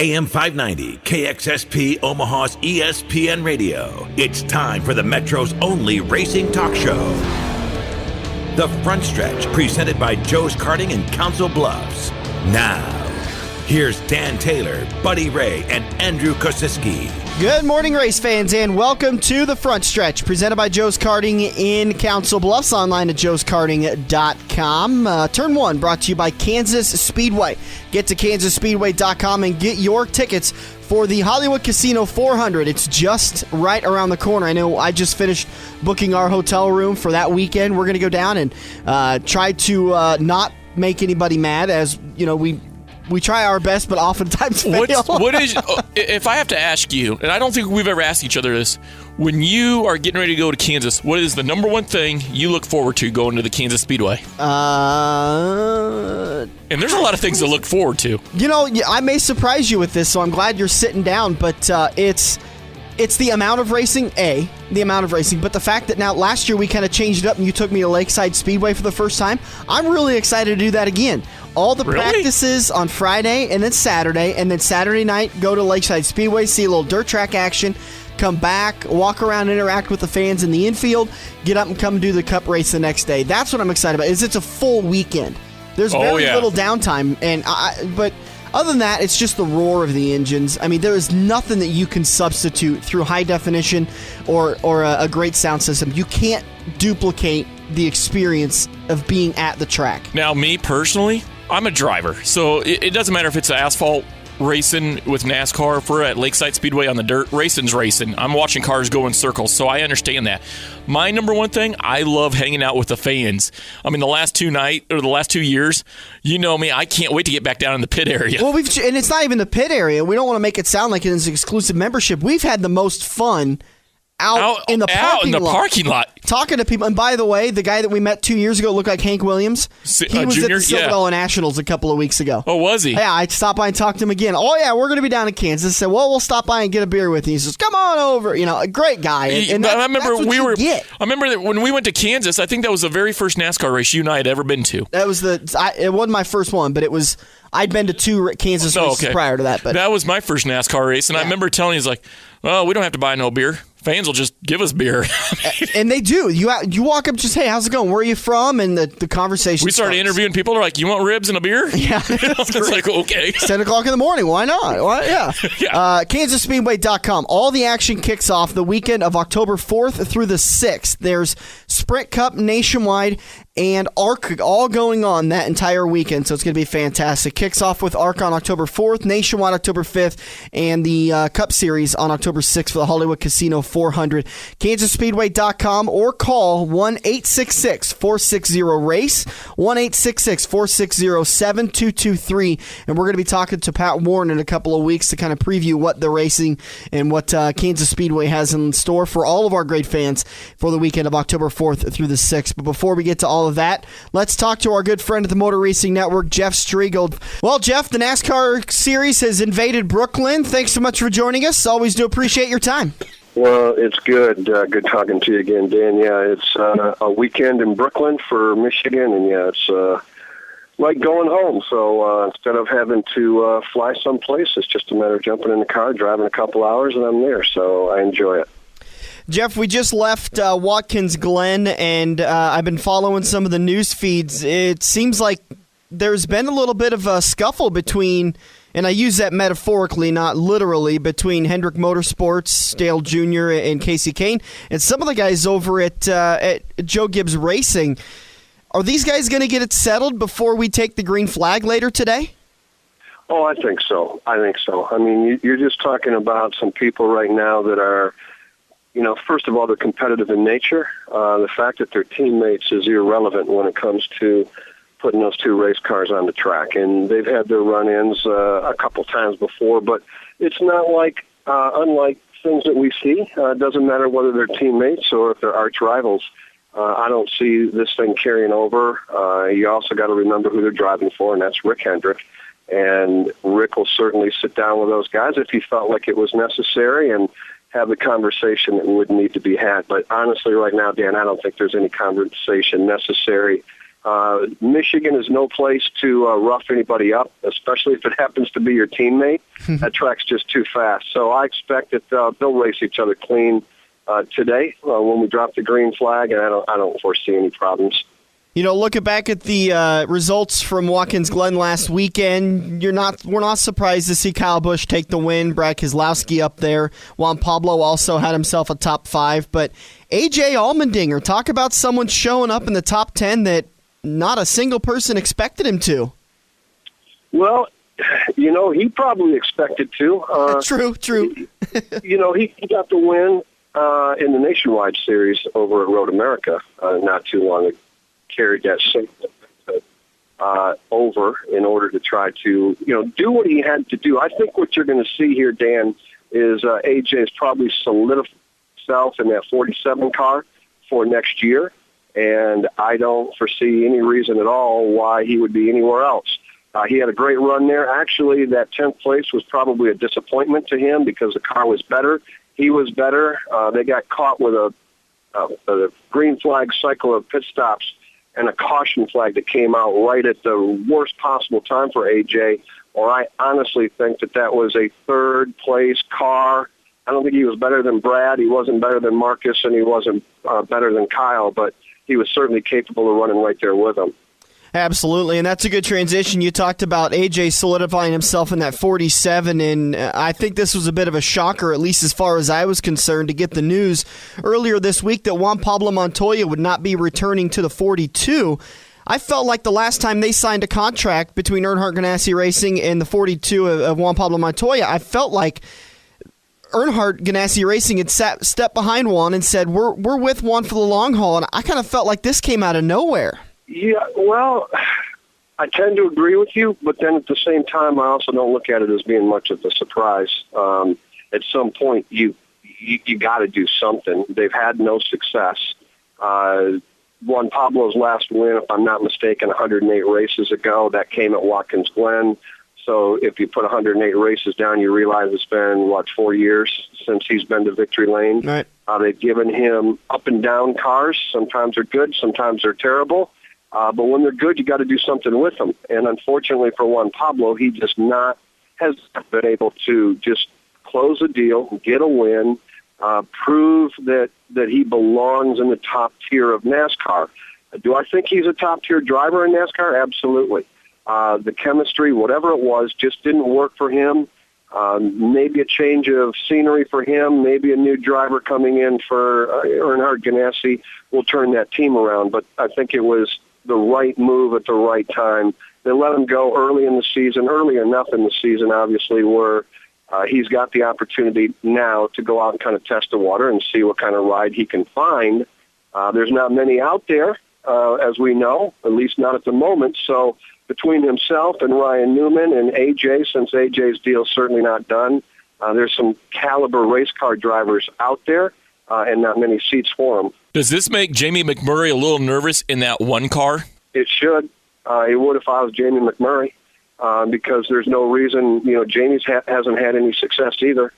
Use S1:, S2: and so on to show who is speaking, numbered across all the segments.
S1: AM 590, KXSP Omaha's ESPN Radio. It's time for the Metro's only racing talk show. The Front Stretch, presented by Joe's Karting in Council Bluffs. Now, here's Dan Taylor, Buddy Ray, and Andrew Kosiski.
S2: Good morning, race fans, and welcome to The Front Stretch, presented by Joe's Karting in Council Bluffs, online at joeskarting.com. Turn 1 brought to you by Kansas Speedway. Get to kansasspeedway.com and get your tickets for the Hollywood Casino 400. It's just right around the corner. I know I just finished booking our hotel room for that weekend. We're going to go down and try to not make anybody mad, as you know, we try our best, but oftentimes fail.
S3: What is, if I have to ask you, and I don't think we've ever asked each other this, when you are getting ready to go to Kansas, what is the number one thing you look forward to going to the Kansas Speedway? And there's a lot of things to look forward to. You know,
S2: I may surprise you with this, so I'm glad you're sitting down, but it's the amount of racing, but the fact that now last year we kind of changed it up and you took me to Lakeside Speedway for the first time. I'm really excited to do that again. All the practices on Friday and then Saturday night, go to Lakeside Speedway, see a little dirt track action, come back, walk around, interact with the fans in the infield, get up and come do the Cup race the next day. That's what I'm excited about. It's a full weekend. There's very little downtime, but other than that, it's just the roar of the engines. I mean, there is nothing that you can substitute through high definition or a great sound system. You can't duplicate the experience of being at the track.
S3: Now, me personally, I'm a driver, so it doesn't matter if it's asphalt racing with NASCAR. If we're at Lakeside Speedway on the dirt, racing's racing. I'm watching cars go in circles, so I understand that. My number one thing, I love hanging out with the fans. I mean, the last 2 years, you know me, I can't wait to get back down in the pit area.
S2: Well, and it's not even the pit area. We don't want to make it sound like it's an exclusive membership. We've had the most fun out in the parking lot. Talking to people. And by the way, the guy that we met 2 years ago looked like Hank Williams. He was
S3: Junior?
S2: at the Silver Nationals a couple of weeks ago.
S3: Oh, was he?
S2: Yeah, I stopped by and talked to him again. Oh, yeah, we're going to be down in Kansas. I said, well, we'll stop by and get a beer with you. He says, come on over. You know, a great guy. And
S3: I remember
S2: that's what you get.
S3: I remember that when we went to Kansas, I think that was the very first NASCAR race you and I had ever been to.
S2: That was it wasn't my first one, but it was. I'd been to 2 Kansas races prior to that. But
S3: that was my first NASCAR race, and I remember telling you, like, well, we don't have to buy no beer. Fans will just give us beer.
S2: And they do. You walk up, just, hey, how's it going? Where are you from? And the conversation
S3: We started interviewing people. They're like, you want ribs and a beer?
S2: Yeah.
S3: It's like, okay.
S2: 10 o'clock in the morning. Why not? Yeah. KansasSpeedway.com. All the action kicks off the weekend of October 4th through the 6th. There's Sprint Cup nationwide and ARC all going on that entire weekend, so it's going to be fantastic. Kicks off with ARC on October 4th, Nationwide October 5th, and the Cup Series on October 6th for the Hollywood Casino 400. KansasSpeedway.com or call 1-866-460-RACE, 1-866-460-7223, and we're going to be talking to Pat Warren in a couple of weeks to kind of preview what the racing and what Kansas Speedway has in store for all of our great fans for the weekend of October 4th through the 6th. But before we get to all of that, let's talk to our good friend at the Motor Racing Network, Jeff Striegel. Well, Jeff, the NASCAR series has invaded Brooklyn. Thanks so much for joining us. Always do appreciate your time.
S4: Well, it's good. Good talking to you again, Dan. Yeah, it's a weekend in Brooklyn for Michigan, and it's like going home. So instead of having to fly someplace, it's just a matter of jumping in the car, driving a couple hours, and I'm there. So I enjoy it.
S2: Jeff, we just left Watkins Glen, and I've been following some of the news feeds. It seems like there's been a little bit of a scuffle between, and I use that metaphorically, not literally, between Hendrick Motorsports, Dale Jr., and Casey Kane, and some of the guys over at Joe Gibbs Racing. Are these guys going to get it settled before we take the green flag later today?
S4: Oh, I think so. I mean, you're just talking about some people right now that are, you know, first of all, they're competitive in nature. The fact that they're teammates is irrelevant when it comes to putting those 2 race cars on the track. And they've had their run-ins a couple times before, but it's not like, unlike things that we see, it doesn't matter whether they're teammates or if they're arch rivals. I don't see this thing carrying over. You also got to remember who they're driving for, and that's Rick Hendrick. And Rick will certainly sit down with those guys if he felt like it was necessary and have the conversation that would need to be had. But honestly, right now, Dan, I don't think there's any conversation necessary Michigan is no place to rough anybody up, especially if it happens to be your teammate. That track's just too fast. So I expect that they'll race each other clean today when we drop the green flag, and I don't foresee any problems.
S2: You know, looking back at the results from Watkins Glen last weekend, we're not surprised to see Kyle Busch take the win. Brad Keselowski up there. Juan Pablo also had himself a top 5. But A.J. Allmendinger, talk about someone showing up in the top 10 that not a single person expected him to.
S4: Well, you know, he probably expected to.
S2: True.
S4: You know, he got the win in the Nationwide Series over at Road America not too long ago. Carried that same over in order to try to, do what he had to do. I think what you're going to see here, Dan, is AJ's probably solidified himself in that 47 car for next year, and I don't foresee any reason at all why he would be anywhere else. He had a great run there. Actually, that 10th place was probably a disappointment to him because the car was better. He was better. They got caught with a green flag cycle of pit stops and a caution flag that came out right at the worst possible time for AJ, or I honestly think that was a third-place car. I don't think he was better than Brad. He wasn't better than Marcus, and he wasn't better than Kyle, but he was certainly capable of running right there with him.
S2: Absolutely, and that's a good transition. You talked about AJ solidifying himself in that 47, and I think this was a bit of a shocker, at least as far as I was concerned, to get the news earlier this week that Juan Pablo Montoya would not be returning to the 42. I felt like the last time they signed a contract between Earnhardt Ganassi Racing and the 42 of Juan Pablo Montoya, I felt like Earnhardt Ganassi Racing had stepped behind Juan and said, we're with Juan for the long haul, and I kind of felt like this came out of nowhere.
S4: Yeah, well, I tend to agree with you, but then at the same time, I also don't look at it as being much of a surprise. At some point, you got to do something. They've had no success. Juan Pablo's last win, if I'm not mistaken, 108 races ago. That came at Watkins Glen. So if you put 108 races down, you realize it's been, 4 years since he's been to victory lane.
S2: Right.
S4: They've given him up and down cars. Sometimes they're good, sometimes they're terrible. But when they're good, you got to do something with them. And unfortunately for Juan Pablo, he just has been able to just close a deal, get a win, prove that he belongs in the top tier of NASCAR. Do I think he's a top tier driver in NASCAR? Absolutely. The chemistry, whatever it was, just didn't work for him. Maybe a change of scenery for him, maybe a new driver coming in for Earnhardt Ganassi will turn that team around. But I think it was the right move at the right time. They let him go early in the season, early enough in the season, obviously, where he's got the opportunity now to go out and kind of test the water and see what kind of ride he can find. There's not many out there, as we know, at least not at the moment. So between himself and Ryan Newman and AJ, since AJ's deal is certainly not done, there's some caliber race car drivers out there and not many seats for them.
S3: Does this make Jamie McMurray a little nervous in that one car?
S4: It should. It would if I was Jamie McMurray, because there's no reason, Jamie's hasn't had any success either.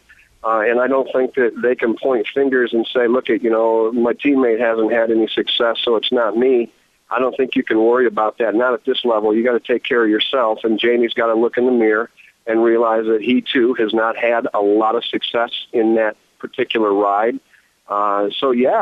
S4: And I don't think that they can point fingers and say, look, my teammate hasn't had any success, so it's not me. I don't think you can worry about that. Not at this level. You got to take care of yourself, and Jamie's got to look in the mirror and realize that he, too, has not had a lot of success in that particular ride. So yeah,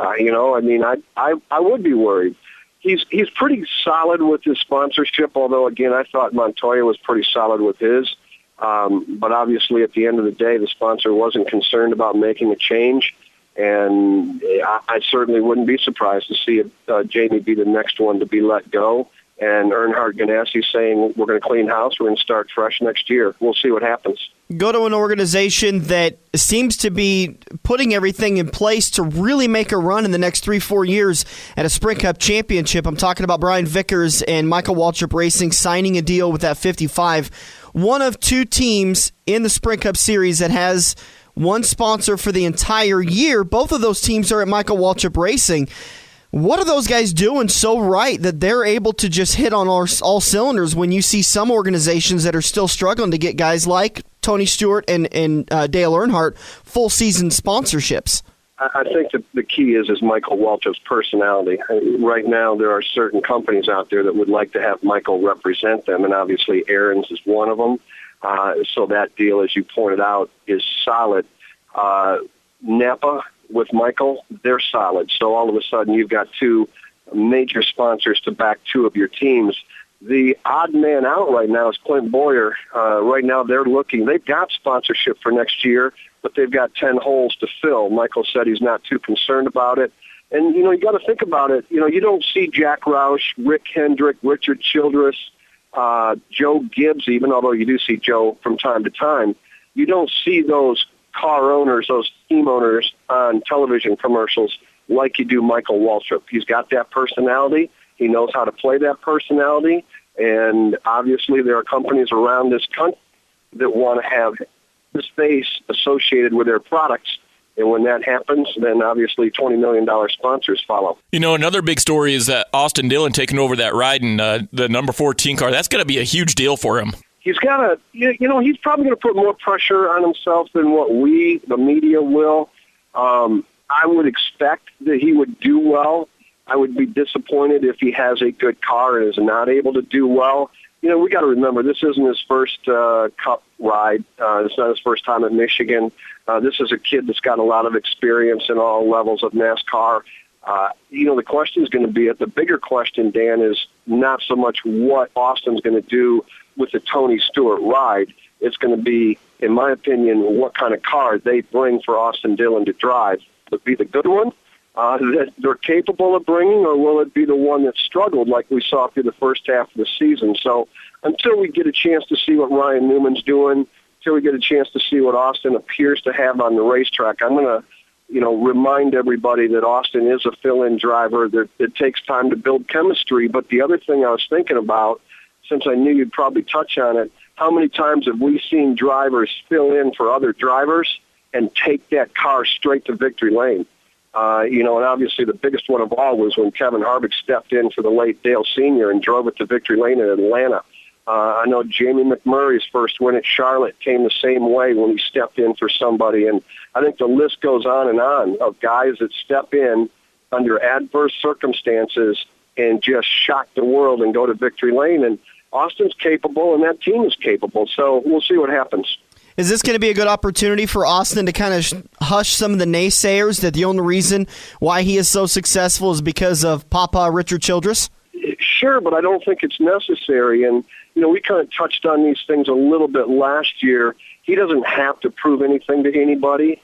S4: I would be worried. He's pretty solid with his sponsorship, although again, I thought Montoya was pretty solid with his. But obviously at the end of the day, the sponsor wasn't concerned about making a change. And I certainly wouldn't be surprised to see Jamie be the next one to be let go. And Earnhardt Ganassi saying, we're going to clean house, we're going to start fresh next year. We'll see what happens.
S2: Go to an organization that seems to be putting everything in place to really make a run in the next 3-4 years at a Sprint Cup championship. I'm talking about Brian Vickers and Michael Waltrip Racing signing a deal with that 55. One of two teams in the Sprint Cup Series that has one sponsor for the entire year. Both of those teams are at Michael Waltrip Racing. What are those guys doing so right that they're able to just hit on all cylinders when you see some organizations that are still struggling to get guys like Tony Stewart and Dale Earnhardt full season sponsorships?
S4: I think that the key is Michael Waltrip's personality. Right now, there are certain companies out there that would like to have Michael represent them, and obviously Aaron's is one of them. So that deal, as you pointed out, is solid. Napa with Michael, they're solid. So all of a sudden, you've got two major sponsors to back two of your teams. The odd man out right now is Clint Boyer. Right now, they've got sponsorship for next year, but they've got 10 holes to fill. Michael said he's not too concerned about it. And, you got to think about it. You don't see Jack Roush, Rick Hendrick, Richard Childress, Joe Gibbs, even although you do see Joe from time to time. You don't see those car owners, those team owners on television commercials like you do Michael Waltrip. He's got that personality. He knows how to play that personality. And obviously there are companies around this country that want to have his face associated with their products. And when that happens, then obviously $20 million sponsors follow.
S3: Another big story is that Austin Dillon taking over that ride in the number 14 car. That's going to be a huge deal for him.
S4: He's got to, he's probably going to put more pressure on himself than what we, the media, will. I would expect that he would do well. I would be disappointed if he has a good car and is not able to do well. We got to remember, this isn't his first Cup ride. It's not his first time at Michigan. This is a kid that's got a lot of experience in all levels of NASCAR. The question is going to be, the bigger question, Dan, is not so much what Austin's going to do with the Tony Stewart ride. It's going to be, in my opinion, what kind of car they bring for Austin Dillon to drive. Will it be the good one that they're capable of bringing, or will it be the one that struggled like we saw through the first half of the season? So until we get a chance to see what Ryan Newman's doing, until we get a chance to see what Austin appears to have on the racetrack, I'm going to remind everybody that Austin is a fill-in driver. It takes time to build chemistry. But the other thing I was thinking about, since I knew you'd probably touch on it, how many times have we seen drivers fill in for other drivers and take that car straight to victory lane? And obviously the biggest one of all was when Kevin Harvick stepped in for the late Dale Sr. and drove it to victory lane in Atlanta. I know Jamie McMurray's first win at Charlotte came the same way when he stepped in for somebody. And I think the list goes on of guys that step in under adverse circumstances and just shock the world and go to victory lane. And Austin's capable, and that team is capable. So we'll see what happens.
S2: Is this going to be a good opportunity for Austin to kind of hush some of the naysayers that the only reason why he is so successful is because of Papa Richard Childress?
S4: Sure, but I don't think it's necessary. And, we kind of touched on these things a little bit last year. He doesn't have to prove anything to anybody.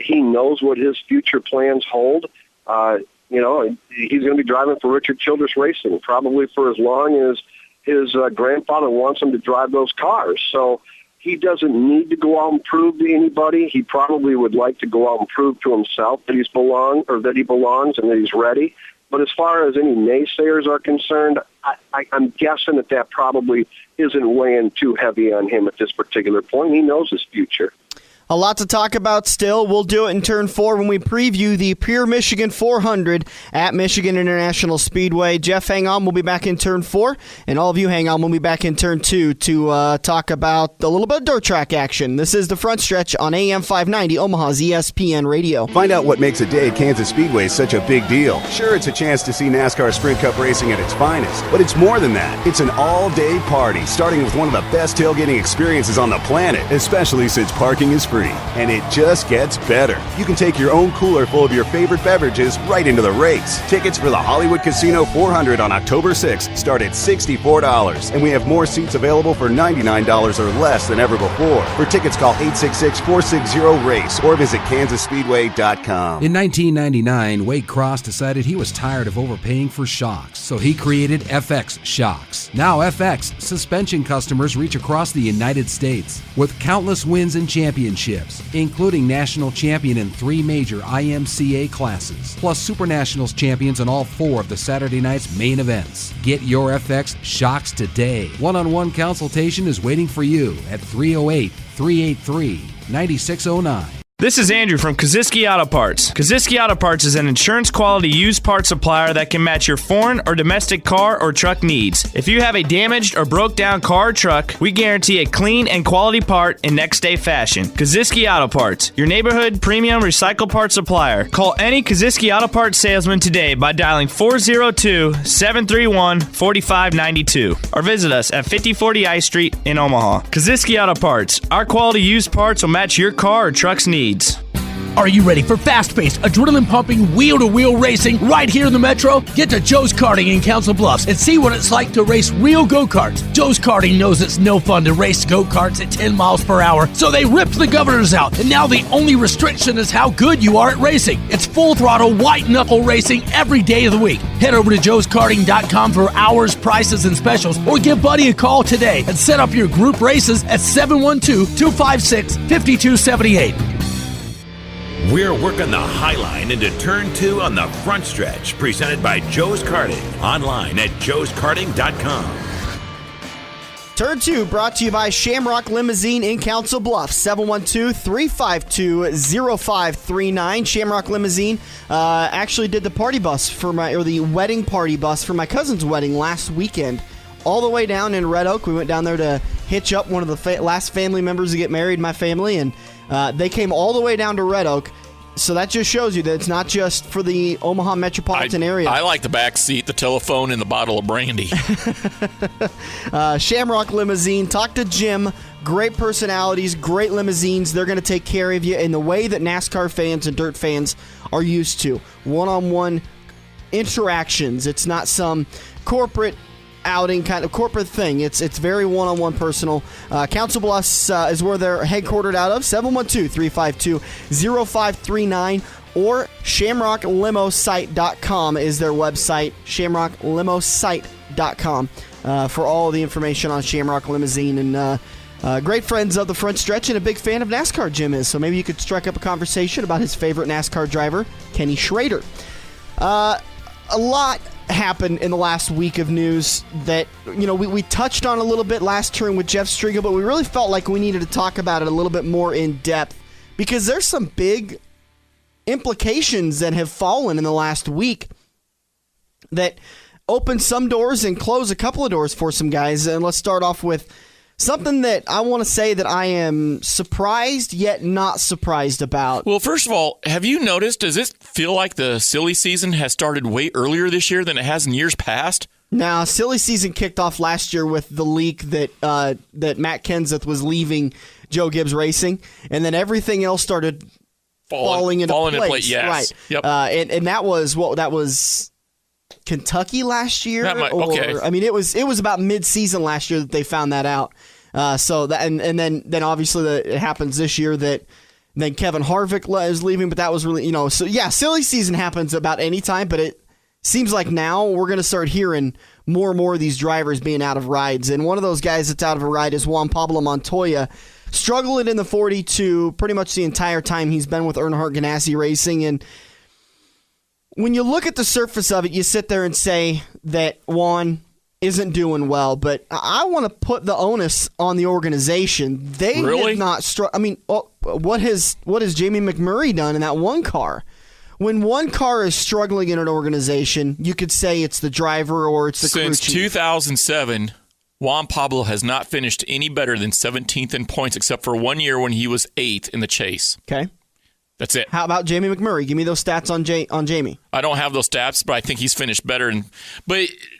S4: He knows what his future plans hold. He's going to be driving for Richard Childress Racing, probably for as long as his grandfather wants him to drive those cars. So he doesn't need to go out and prove to anybody. He probably would like to go out and prove to himself that he belongs and that he's ready. But as far as any naysayers are concerned, I'm guessing that probably isn't weighing too heavy on him at this particular point. He knows his future.
S2: A lot to talk about still. We'll do it in Turn 4 when we preview the Pure Michigan 400 at Michigan International Speedway. Jeff, hang on. We'll be back in Turn 4. And all of you hang on. We'll be back in Turn 2 to talk about a little bit of dirt track action. This is The Front Stretch on AM 590, Omaha's ESPN Radio.
S5: Find out what makes a day at Kansas Speedway such a big deal. Sure, it's a chance to see NASCAR Sprint Cup racing at its finest, but it's more than that. It's an all-day party, starting with one of the best tailgating experiences on the planet, especially since parking is free. And it just gets better. You can take your own cooler full of your favorite beverages right into the race. Tickets for the Hollywood Casino 400 on October 6th start at $64. And we have more seats available for $99 or less than ever before. For tickets, call 866-460-RACE or visit KansasSpeedway.com.
S6: In 1999, Wade Cross decided he was tired of overpaying for shocks, so he created FX Shocks. Now FX suspension customers reach across the United States with countless wins and championships, including national champion in 3 major IMCA classes, plus Super Nationals champions in all 4 of the Saturday night's main events. Get your FX Shocks today. One-on-one consultation is waiting for you at 308-383-9609.
S7: This is Andrew from Kaziski Auto Parts. Kaziski Auto Parts is an insurance quality used parts supplier that can match your foreign or domestic car or truck needs. If you have a damaged or broke down car or truck, we guarantee a clean and quality part in next day fashion. Kaziski Auto Parts, your neighborhood premium recycle parts supplier. Call any Kaziski Auto Parts salesman today by dialing 402-731-4592 or visit us at 5040 I Street in Omaha. Kaziski Auto Parts, our quality used parts will match your car or truck's needs.
S8: Are you ready for fast-paced, adrenaline-pumping, wheel-to-wheel racing right here in the Metro? Get to Joe's Karting in Council Bluffs and see what it's like to race real go-karts. Joe's Karting knows it's no fun to race go-karts at 10 miles per hour, so they ripped the governors out, and now the only restriction is how good you are at racing. It's full-throttle, white-knuckle racing every day of the week. Head over to joeskarting.com for hours, prices, and specials, or give Buddy a call today and set up your group races at 712-256-5278.
S1: We're working the high line into turn 2 on the front stretch, presented by Joe's Karting, online at joeskarting.com.
S2: Turn 2 brought to you by Shamrock Limousine in Council Bluffs, 712-352-0539. Shamrock Limousine actually did the party bus the wedding party bus for my cousin's wedding last weekend, all the way down in Red Oak. We went down there to hitch up one of the last family members to get married in my family, and they came all the way down to Red Oak. So that just shows you that it's not just for the Omaha metropolitan area.
S3: I like the back seat, the telephone, and the bottle of brandy.
S2: Shamrock Limousine. Talk to Jim. Great personalities, great limousines. They're going to take care of you in the way that NASCAR fans and dirt fans are used to. One-on-one interactions. It's not some corporate outing kind of corporate thing. It's very one-on-one personal. Council Bluffs is where they're headquartered out of. 712-352-0539 or shamrocklimosite.com is their website. shamrocklimosite.com for all the information on Shamrock Limousine. And great friends of the front stretch and a big fan of NASCAR, Jim is. So maybe you could strike up a conversation about his favorite NASCAR driver, Kenny Schrader. A lot happened in the last week of news that, we touched on a little bit last turn with Jeff Striegel, but we really felt like we needed to talk about it a little bit more in depth because there's some big implications that have fallen in the last week that open some doors and close a couple of doors for some guys. And let's start off with something that I want to say that I am surprised yet not surprised about.
S3: Well, first of all, have you noticed, does it feel like the silly season has started way earlier this year than it has in years past?
S2: Now, silly season kicked off last year with the leak that Matt Kenseth was leaving Joe Gibbs Racing, and then everything else started falling into place.
S3: Yes.
S2: Right.
S3: Yep.
S2: And that was Kentucky last year.
S3: Okay.
S2: I mean, it was about mid-season last year that they found that out. So that and then obviously it happens this year that then Kevin Harvick is leaving, but that was really so yeah, silly season happens about any time, but it seems like now we're going to start hearing more and more of these drivers being out of rides, and one of those guys that's out of a ride is Juan Pablo Montoya, struggling in the 42 pretty much the entire time he's been with Earnhardt Ganassi Racing. And when you look at the surface of it, you sit there and say that Juan isn't doing well, but I want to put the onus on the organization. They did not I mean, what has Jamie McMurray done in that one car? When one car is struggling in an organization, you could say it's the driver or it's the crew chief.
S3: Since 2007, Juan Pablo has not finished any better than 17th in points, except for 1 year when he was 8th in the chase.
S2: Okay.
S3: That's it.
S2: How about Jamie McMurray? Give me those stats on Jamie.
S3: I don't have those stats, but I think he's finished better.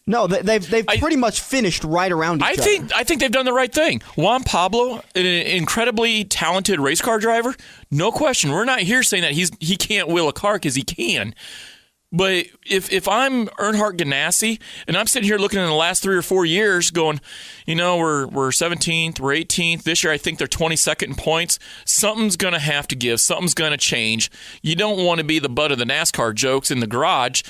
S2: No, they've pretty much finished right around each other.
S3: I think they've done the right thing. Juan Pablo, an incredibly talented race car driver, no question. We're not here saying that he can't wheel a car because he can. But if I'm Earnhardt Ganassi and I'm sitting here looking in the last 3 or 4 years going, we're 17th, we're 18th. This year I think they're 22nd in points. Something's going to have to give. Something's going to change. You don't want to be the butt of the NASCAR jokes in the garage.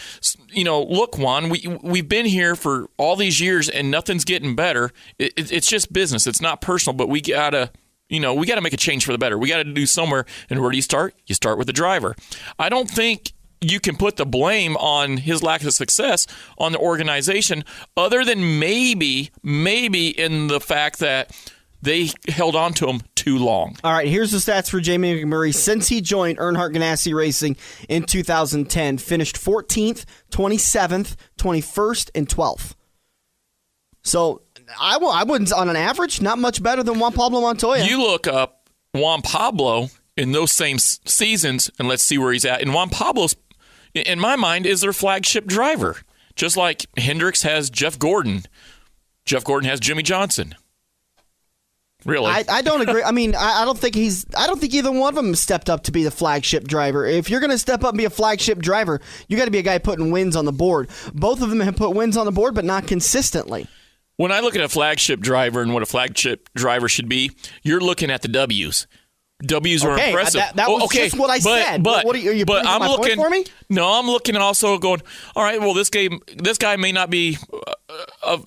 S3: Look, Juan, we've been here for all these years and nothing's getting better. It's just business. It's not personal, but we got to make a change for the better. We got to do somewhere. And where do you start? You start with the driver. I don't think you can put the blame on his lack of success on the organization, other than maybe in the fact that They held on to him too long.
S2: All right, here's the stats for Jamie McMurray. Since he joined Earnhardt Ganassi Racing in 2010, finished 14th, 27th, 21st, and 12th. So I wouldn't, on an average, not much better than Juan Pablo Montoya.
S3: You look up Juan Pablo in those same seasons, and let's see where he's at. And Juan Pablo's, in my mind, is their flagship driver. Just like Hendricks has Jeff Gordon. Jeff Gordon has Jimmy Johnson. Really?
S2: I don't agree. I mean, I don't think either one of them stepped up to be the flagship driver. If you're going to step up and be a flagship driver, you got to be a guy putting wins on the board. Both of them have put wins on the board, but not consistently.
S3: When I look at a flagship driver and what a flagship driver should be, you're looking at the W's. W's are impressive.
S2: That was just what I said. What are you putting my point for me?
S3: No, I'm looking also going, all right, well, this guy may not be a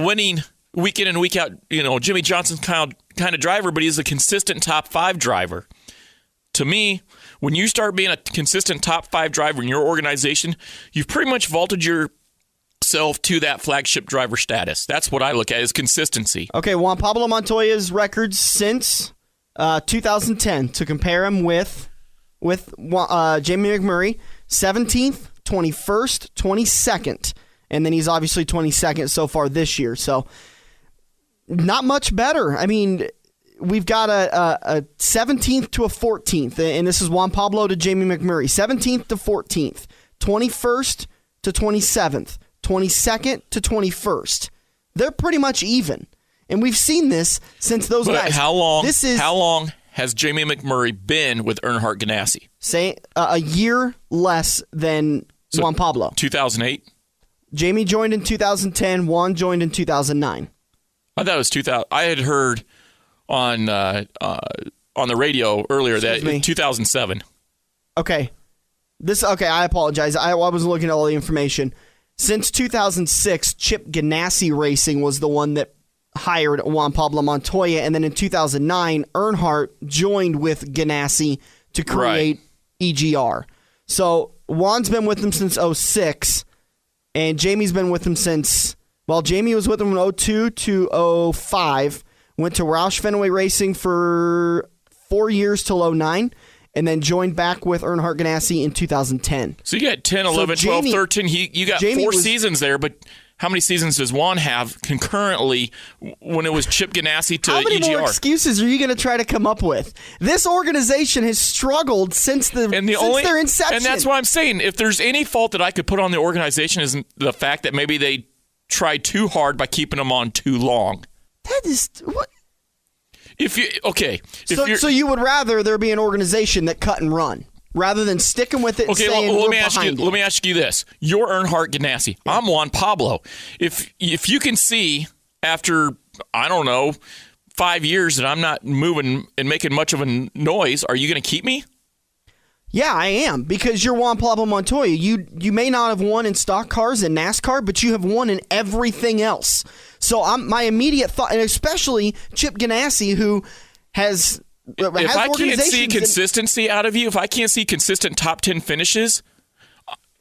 S3: winning week in and week out, Jimmy Johnson's kind of driver, but he's a consistent top 5 driver. To me, when you start being a consistent top 5 driver in your organization, you've pretty much vaulted yourself to that flagship driver status. That's what I look at, is consistency.
S2: Okay, Juan Pablo Montoya's records since 2010, to compare him with Jamie McMurray, 17th, 21st, 22nd, and then he's obviously 22nd so far this year. So not much better. I mean, we've got a 17th to a 14th, and this is Juan Pablo to Jamie McMurray. 17th to 14th, 21st to 27th, 22nd to 21st. They're pretty much even. And we've seen this since those guys.
S3: How long has Jamie McMurray been with Earnhardt Ganassi?
S2: Say a year less than Juan Pablo.
S3: 2008?
S2: Jamie joined in 2010. Juan joined in 2009.
S3: I thought it was 2000. I had heard on the radio earlier that 2007.
S2: Okay. I apologize. I was looking at all the information. Since 2006, Chip Ganassi Racing was the one that hired Juan Pablo Montoya, and then in 2009, Earnhardt joined with Ganassi to create EGR. So Juan's been with them since 2006, and Jamie's been with them since... Well, Jamie was with them from 2002 to 2005, went to Roush Fenway Racing for 4 years till 2009, and then joined back with Earnhardt Ganassi in 2010.
S3: So you got 10, 11, 12, 13. You got Jamie 4 seasons there, but how many seasons does Juan have concurrently when it was Chip Ganassi to EGR?
S2: How many more excuses are you going to try to come up with? This organization has struggled since their inception.
S3: And that's why I'm saying, if there's any fault that I could put on the organization, is the fact that maybe they tried too hard by keeping them on too long.
S2: That is what.
S3: So
S2: you would rather there be an organization that cut and run rather than sticking with it and saying
S3: let me ask you this. You're Earnhardt Ganassi. Yeah. I'm Juan Pablo. If you can see after, I don't know, 5 years that I'm not moving and making much of a noise, are you going to keep me?
S2: Yeah, I am, because you're Juan Pablo Montoya. You may not have won in stock cars and NASCAR, but you have won in everything else. So my immediate thought, and especially Chip Ganassi, who has
S3: if I can't see consistency out of you, if I can't see consistent top 10 finishes,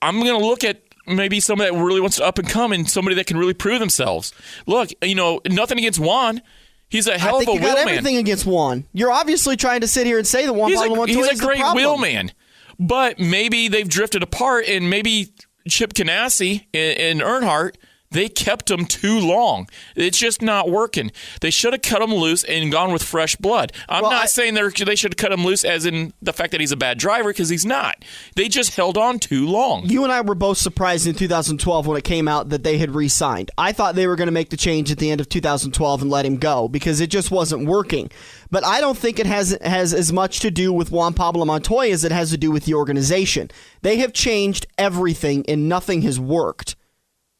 S3: I'm going to look at maybe somebody that really wants to up and come and somebody that can really prove themselves. Look, nothing against Juan. He's a hell of a wheelman. I think you got everything
S2: against Juan. You're obviously trying to sit here and say that Juan Pablo Montoya is the problem.
S3: He's a great wheelman. But maybe they've drifted apart, and maybe Chip Ganassi and Earnhardt, they kept him too long. It's just not working. They should have cut him loose and gone with fresh blood. I'm not saying they should have cut him loose as in the fact that he's a bad driver, because he's not. They just held on too long.
S2: You and I were both surprised in 2012 when it came out that they had re-signed. I thought they were going to make the change at the end of 2012 and let him go because it just wasn't working. But I don't think it has as much to do with Juan Pablo Montoya as it has to do with the organization. They have changed everything and nothing has worked.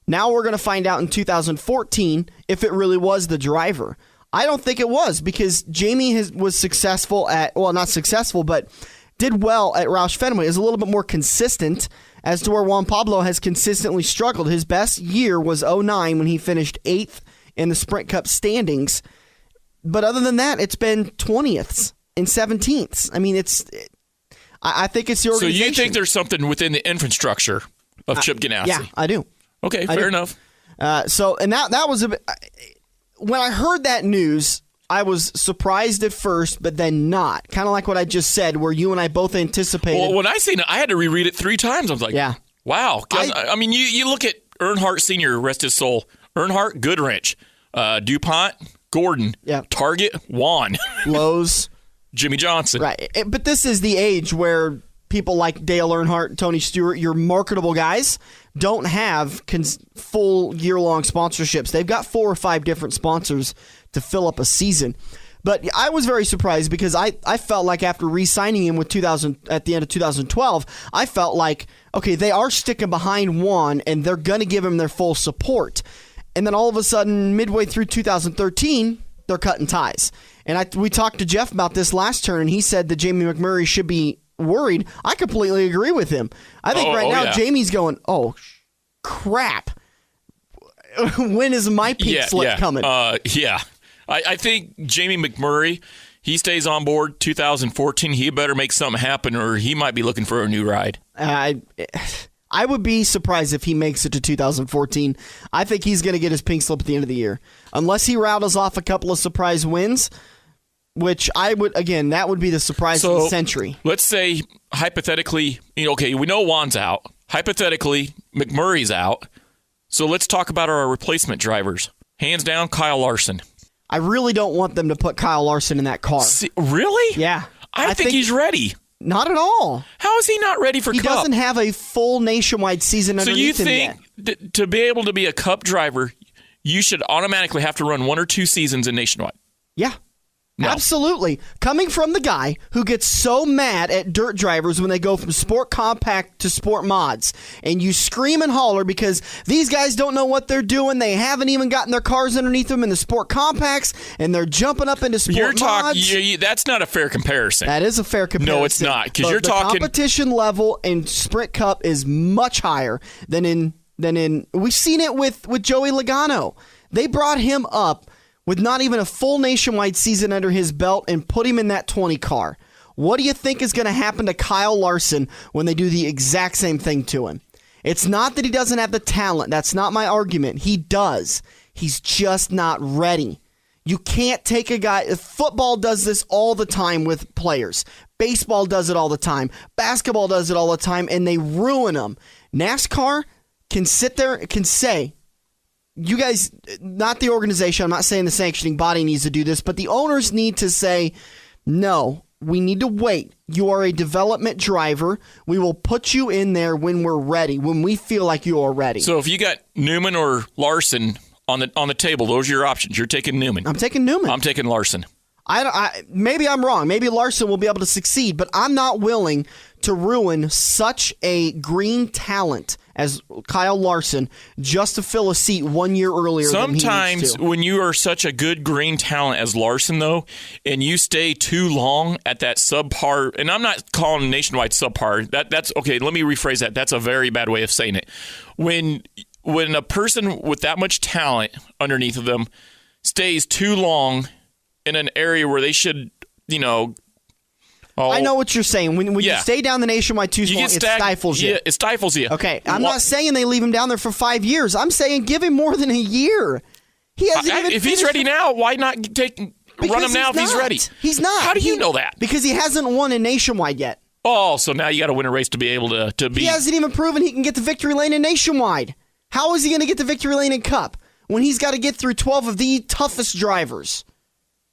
S2: Now we're going to find out in 2014 if it really was the driver. I don't think it was, because Jamie was successful at, well, not successful, but did well at Roush Fenway. Is a little bit more consistent as to where Juan Pablo has consistently struggled. His best year was 2009 when he finished 8th in the Sprint Cup standings. But other than that, it's been 20ths and 17ths. I mean, I think it's the organization.
S3: So you think there's something within the infrastructure of Chip Ganassi?
S2: Yeah, I do.
S3: Okay, fair enough.
S2: And that was a bit. When I heard that news, I was surprised at first, but then not. Kind of like what I just said, where you and I both anticipated.
S3: Well, when I seen it, I had to reread it 3 times. I was like,
S2: yeah.
S3: Wow. I mean, you look at Earnhardt Sr., rest his soul. Earnhardt, Goodwrench. DuPont, Gordon.
S2: Yeah.
S3: Target, Juan.
S2: Lowe's.
S3: Jimmy Johnson.
S2: Right. But this is the age where people like Dale Earnhardt, Tony Stewart, your marketable guys, don't have full year-long sponsorships. They've got 4 or 5 different sponsors to fill up a season. But I was very surprised because I felt like after re-signing him at the end of 2012, I felt like, okay, they are sticking behind Juan and they're going to give him their full support. And then all of a sudden, midway through 2013, they're cutting ties. And we talked to Jeff about this last turn, and he said that Jamie McMurray should be worried. I completely agree with him. I think now Jamie's going, oh, crap. When is my pink slip coming?
S3: Yeah. I think Jamie McMurray, he stays on board 2014. He better make something happen or he might be looking for a new ride.
S2: I would be surprised if he makes it to 2014. I think he's going to get his pink slip at the end of the year. Unless he rattles off a couple of surprise wins, which that would be the surprise of the century.
S3: Let's say, hypothetically, okay, we know Juan's out. Hypothetically, McMurray's out. So let's talk about our replacement drivers. Hands down, Kyle Larson.
S2: I really don't want them to put Kyle Larson in that car.
S3: Really?
S2: Yeah.
S3: I think he's ready.
S2: Not at all.
S3: How is he not ready for Cup?
S2: He doesn't have a full nationwide season underneath him yet.
S3: So you think to be able to be a Cup driver, you should automatically have to run 1 or 2 seasons in nationwide?
S2: Yeah.
S3: No.
S2: Absolutely. Coming from the guy who gets so mad at dirt drivers when they go from sport compact to sport mods, and you scream and holler because these guys don't know what they're doing. They haven't even gotten their cars underneath them in the sport compacts, and they're jumping up into sport mods.
S3: That's not a fair comparison.
S2: That is a fair comparison.
S3: No, it's not, because you're talking.
S2: The competition level in Sprint Cup is much higher than in. We've seen it with Joey Logano. They brought him up with not even a full nationwide season under his belt and put him in that 20 car. What do you think is going to happen to Kyle Larson when they do the exact same thing to him? It's not that he doesn't have the talent. That's not my argument. He does. He's just not ready. You can't take a guy. Football does this all the time with players. Baseball does it all the time. Basketball does it all the time, and they ruin them. NASCAR can sit there and can say, you guys, not the organization, I'm not saying the sanctioning body needs to do this, but the owners need to say, no, we need to wait. You are a development driver. We will put you in there when we're ready, when we feel like you are ready.
S3: So if you got Newman or Larson on the table, those are your options. You're taking Newman.
S2: I'm taking Newman.
S3: I'm taking Larson.
S2: Maybe I'm wrong. Maybe Larson will be able to succeed, but I'm not willing to ruin such a green talent as Kyle Larson just to fill a seat 1 year earlier than he needs to.
S3: Sometimes when you are such a good green talent as Larson, though, and you stay too long at that subpar, and I'm not calling nationwide subpar. That's okay. Let me rephrase that. That's a very bad way of saying it. When a person with that much talent underneath of them stays too long in an area where they should,
S2: I know what you're saying. When you stay down the nationwide too long, it stifles you.
S3: Yeah, it stifles you.
S2: Okay, I'm not saying they leave him down there for 5 years. I'm saying give him more than a year. He hasn't even.
S3: If he's ready now, why not run him now if he's ready?
S2: He's not.
S3: How do you know that?
S2: Because he hasn't won a nationwide yet.
S3: Oh, so now you got to win a race to be able to be.
S2: He hasn't even proven he can get the victory lane in nationwide. How is he going to get the victory lane in Cup when he's got to get through 12 of the toughest drivers?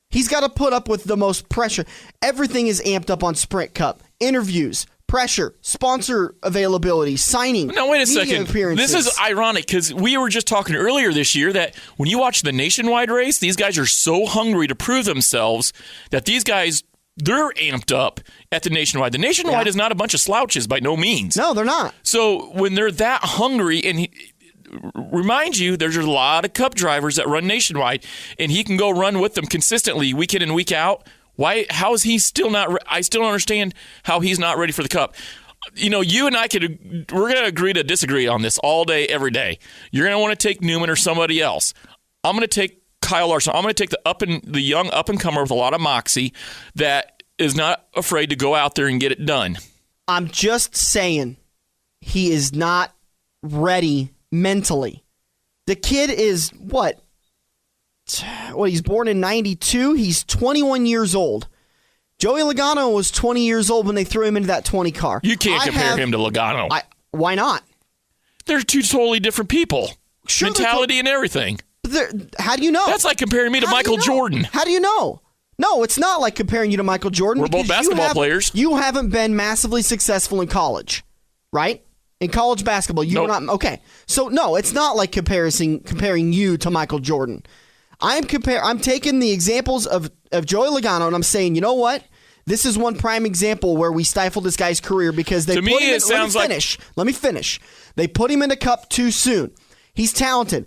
S2: He's got to put up with the most pressure. Everything is amped up on Sprint Cup. Interviews, pressure, sponsor availability, signing.
S3: Now, wait a second.
S2: Appearances.
S3: This is ironic because we were just talking earlier this year that when you watch the nationwide race, these guys are so hungry to prove themselves that these guys, they're amped up at the nationwide. The nationwide is not a bunch of slouches by no means.
S2: No, they're not.
S3: So when they're that hungry and remind you, there's a lot of Cup drivers that run nationwide, and he can go run with them consistently week in and week out. Why? How is he still not? I still don't understand how he's not ready for the Cup. You and I we're going to agree to disagree on this all day, every day. You're going to want to take Newman or somebody else. I'm going to take Kyle Larson. I'm going to take the young up and comer with a lot of moxie that is not afraid to go out there and get it done.
S2: I'm just saying he is not ready mentally. The kid is what? he's born in 92. He's 21 years old. Joey Logano was 20 years old when they threw him into that 20 car.
S3: You can't compare him to Logano.
S2: Why not?
S3: They're two totally different people.
S2: Sure,
S3: mentality and everything.
S2: How do you know?
S3: That's like comparing me to Michael Jordan.
S2: How do you know? No, it's not like comparing you to Michael Jordan.
S3: We're both basketball players.
S2: You haven't been massively successful in college, right? In college basketball, you're not. Okay, so no, it's not like comparing you to Michael Jordan. I'm taking the examples of Joey Logano, and I'm saying, you know what? This is one prime example where we stifled this guy's career because they put him in. Let me finish. They put him in the cup too soon. He's talented.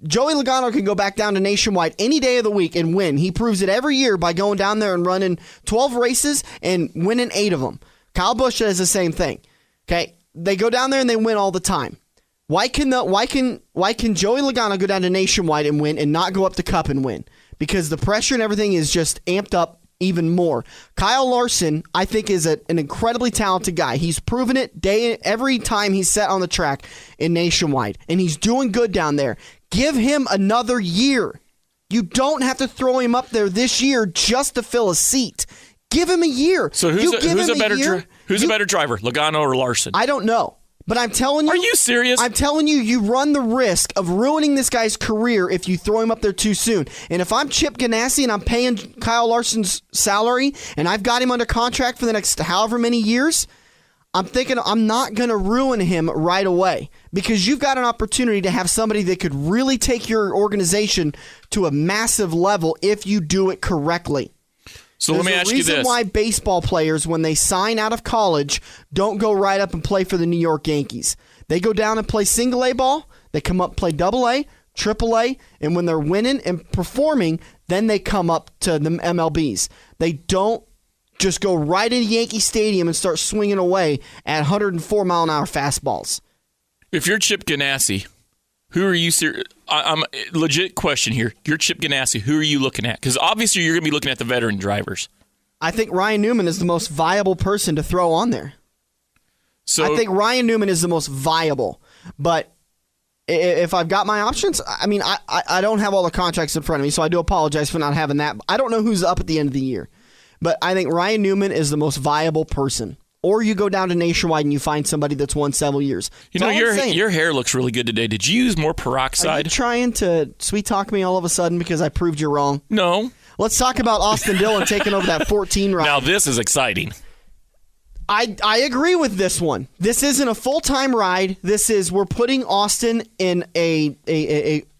S2: Joey Logano can go back down to Nationwide any day of the week and win. He proves it every year by going down there and running 12 races and winning 8 of them. Kyle Busch does the same thing. Okay, they go down there and they win all the time. Why can Joey Logano go down to Nationwide and win and not go up the Cup and win? Because the pressure and everything is just amped up even more. Kyle Larson, I think, is an incredibly talented guy. He's proven it every time he's set on the track in Nationwide, and he's doing good down there. Give him another year. You don't have to throw him up there this year just to fill a seat. Give him a year.
S3: So who's a better driver, Logano or Larson?
S2: I don't know. But I'm telling you...
S3: Are you serious?
S2: I'm telling you, you run the risk of ruining this guy's career if you throw him up there too soon. And if I'm Chip Ganassi and I'm paying Kyle Larson's salary and I've got him under contract for the next however many years, I'm thinking I'm not going to ruin him right away because you've got an opportunity to have somebody that could really take your organization to a massive level if you do it correctly.
S3: So let me ask you this.
S2: There's a reason why baseball players, when they sign out of college, don't go right up and play for the New York Yankees. They go down and play single A ball, they come up, play double A, triple A, and when they're winning and performing, then they come up to the MLBs. They don't just go right into Yankee Stadium and start swinging away at 104-mile-an-hour fastballs.
S3: If you're Chip Ganassi, who are you? I'm legit question here. You're Chip Ganassi. Who are you looking at? Because obviously you're going to be looking at the veteran drivers.
S2: I think Ryan Newman is the most viable person to throw on there. So I think Ryan Newman is the most viable. But if I've got my options, I mean, I don't have all the contracts in front of me, so I do apologize for not having that. I don't know who's up at the end of the year. But I think Ryan Newman is the most viable person. Or you go down to Nationwide and you find somebody that's won several years.
S3: You know, your hair looks really good today. Did you use more peroxide?
S2: Are you trying to sweet talk me all of a sudden because I proved you wrong?
S3: No.
S2: Let's talk about Austin Dillon taking over that 14 ride.
S3: Now this is exciting.
S2: I agree with this one. This isn't a full-time ride. We're putting Austin in a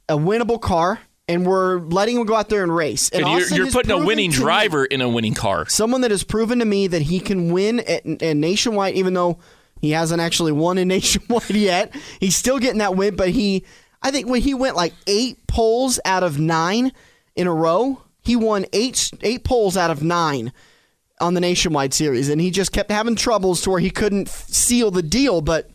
S2: winnable car. And we're letting him go out there and race.
S3: And you're putting a winning driver in a winning car.
S2: Someone that has proven to me that he can win at Nationwide, even though he hasn't actually won in Nationwide yet. He's still getting that win, but I think when he went like 8 poles out of 9 in a row, he won 8 poles out of 9 on the Nationwide series. And he just kept having troubles to where he couldn't seal the deal, but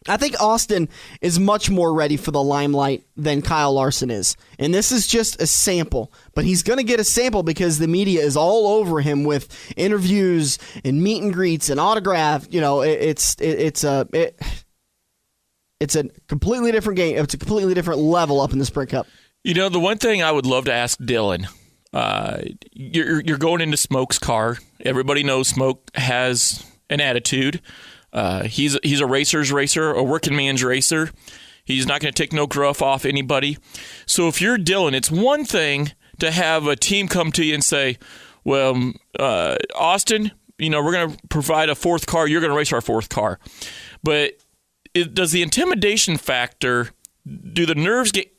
S2: I think Austin is much more ready for the limelight than Kyle Larson is. And this is just a sample. But he's going to get a sample because the media is all over him with interviews and meet and greets and autograph. You know, it's a completely different game. It's a completely different level up in the Sprint Cup.
S3: You know, the one thing I would love to ask Dylan, you're going into Smoke's car. Everybody knows Smoke has an attitude. He's a racer's racer, a working man's racer. He's not going to take no gruff off anybody. So if you're Dylan, it's one thing to have a team come to you and say, well, Austin, you know, we're going to provide a 4th car. You're going to race our 4th car. But does the intimidation factor, do the nerves get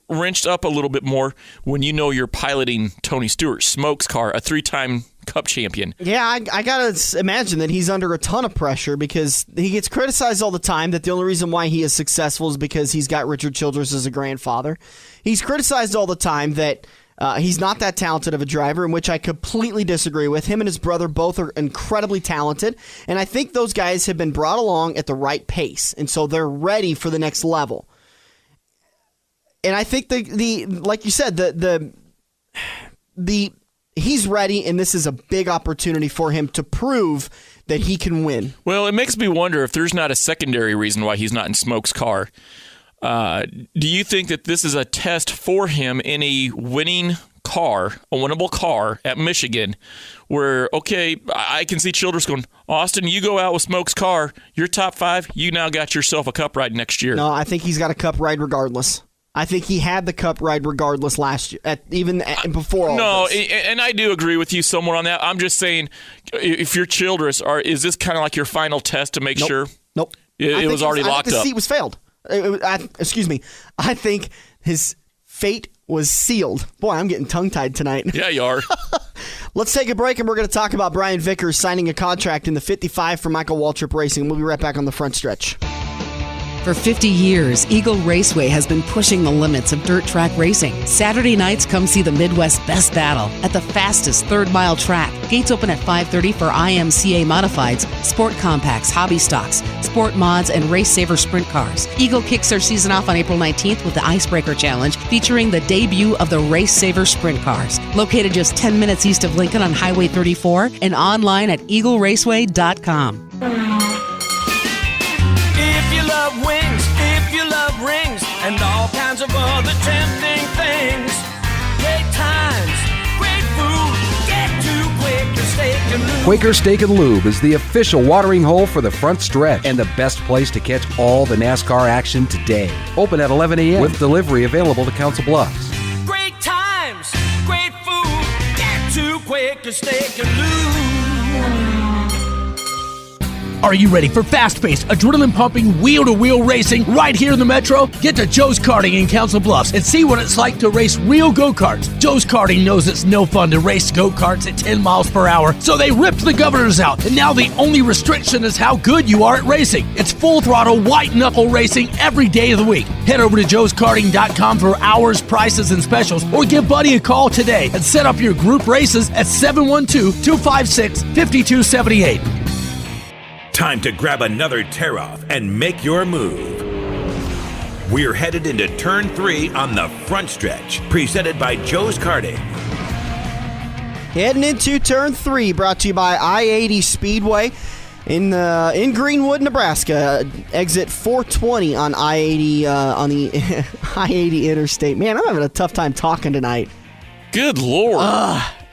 S3: wrenched up a little bit more when you know you're piloting Tony Stewart, Smoke's car, a 3-time Cup champion?
S2: Yeah, I got to imagine that he's under a ton of pressure because he gets criticized all the time that the only reason why he is successful is because he's got Richard Childress as a grandfather. He's criticized all the time that he's not that talented of a driver, in which I completely disagree with. Him and his brother both are incredibly talented, and I think those guys have been brought along at the right pace, and so they're ready for the next level. And I think the like you said, he's ready, and this is a big opportunity for him to prove that he can win.
S3: Well, it makes me wonder if there's not a secondary reason why he's not in Smoke's car. Do you think that this is a test for him in a winning car, a winnable car at Michigan, where, okay, I can see Childress going, Austin, you go out with Smoke's car, you're top 5, you now got yourself a cup ride next year.
S2: No, I think he's got a cup ride regardless. I think he had the cup ride regardless last year, even before all
S3: No,
S2: this.
S3: And I do agree with you somewhat on that. I'm just saying, if you're Childress, is this kind of like your final test to make sure?
S2: Nope.
S3: It was already locked
S2: I think the
S3: up.
S2: seat was failed. Excuse me. I think his fate was sealed. Boy, I'm getting tongue-tied tonight.
S3: Yeah, you are.
S2: Let's take a break, and we're going to talk about Brian Vickers signing a contract in the 55 for Michael Waltrip Racing. We'll be right back on the front stretch.
S9: For 50 years, Eagle Raceway has been pushing the limits of dirt track racing. Saturday nights, come see the Midwest's best battle at the fastest third-mile track. Gates open at 5:30 for IMCA Modifieds, Sport Compacts, Hobby Stocks, Sport Mods, and Race Saver Sprint Cars. Eagle kicks their season off on April 19th with the Icebreaker Challenge, featuring the debut of the Race Saver Sprint Cars. Located just 10 minutes east of Lincoln on Highway 34 and online at eagleraceway.com.
S10: If you love wings, if you love rings, and all kinds of other tempting things, great times, great food, get to Quaker Steak and Lube.
S6: Quaker Steak and Lube is the official watering hole for the front stretch and the best place to catch all the NASCAR action today. Open at 11 a.m. with delivery available to Council Bluffs.
S10: Great times, great food, get to Quaker Steak and Lube.
S8: Are you ready for fast-paced, adrenaline-pumping, wheel-to-wheel racing right here in the Metro? Get to Joe's Karting in Council Bluffs and see what it's like to race real go-karts. Joe's Karting knows it's no fun to race go-karts at 10 miles per hour, so they ripped the governors out, and now the only restriction is how good you are at racing. It's full-throttle, white-knuckle racing every day of the week. Head over to joeskarting.com for hours, prices, and specials, or give Buddy a call today and set up your group races at 712-256-5278.
S1: Time to grab another tear-off and make your move. We're headed into Turn 3 on the front stretch, presented by Joe's Karting.
S2: Heading into Turn 3, brought to you by I-80 Speedway in Greenwood, Nebraska. Exit 420 on I-80 on the I-80 interstate. Man, I'm having a tough time talking tonight.
S3: Good Lord.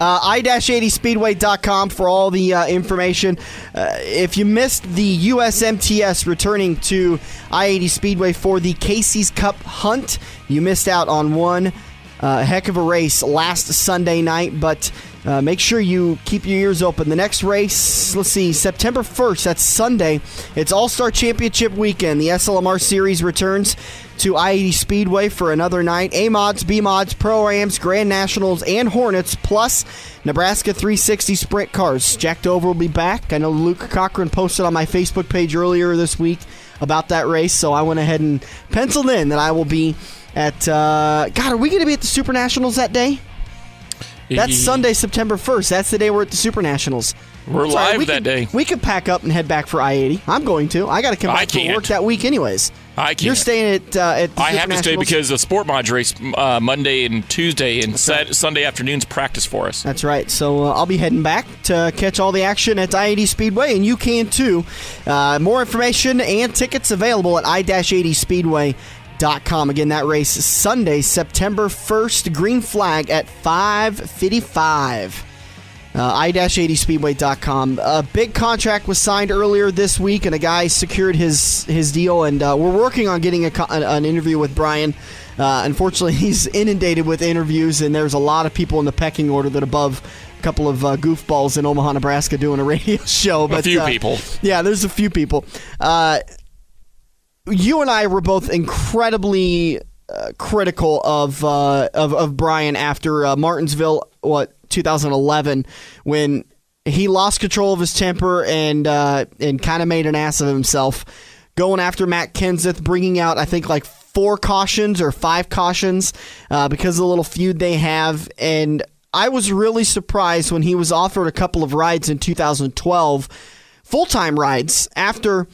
S2: I-80speedway.com for all the information. If you missed the USMTS returning to I-80 Speedway for the Casey's Cup Hunt, you missed out on one heck of a race last Sunday night, but make sure you keep your ears open. The next race, let's see, September 1st, that's Sunday. It's All-Star Championship weekend. The SLMR Series returns to I-80 Speedway for another night. A-Mods, B-Mods, Pro-Ams, Grand Nationals, and Hornets, plus Nebraska 360 Sprint Cars. Jack Dover will be back. I know Luke Cochran posted on my Facebook page earlier this week about that race, so I went ahead and penciled in that I will be at... God, are we going to be at the Super Nationals that day? That's Sunday, September 1st. That's the day we're at the Super Nationals.
S3: We're live that day.
S2: We could pack up and head back for I-80. I'm going to. I got to come back to work that week anyways.
S3: I can't.
S2: You're staying at the
S3: I
S2: Super
S3: have to stay
S2: Nationals?
S3: because the Sport Mods race Monday and Tuesday, and Sunday afternoon's practice for us.
S2: That's right. So I'll be heading back to catch all the action at I-80 Speedway, and you can too. More information and tickets available at i-80speedway.com. Again, that race is Sunday, September 1st, green flag at 5:55. i-80speedway.com. A big contract was signed earlier this week, and a guy secured his deal, and we're working on getting an interview with Brian. Unfortunately, he's inundated with interviews, and there's a lot of people in the pecking order that above a couple of goofballs in Omaha, Nebraska doing a radio show. But,
S3: a few people.
S2: Yeah, there's a few people. You and I were both incredibly critical of Brian after Martinsville, 2011, when he lost control of his temper and kind of made an ass of himself, going after Matt Kenseth, bringing out I think like 4 cautions or 5 cautions because of the little feud they have. And I was really surprised when he was offered a couple of rides in 2012, full-time rides, after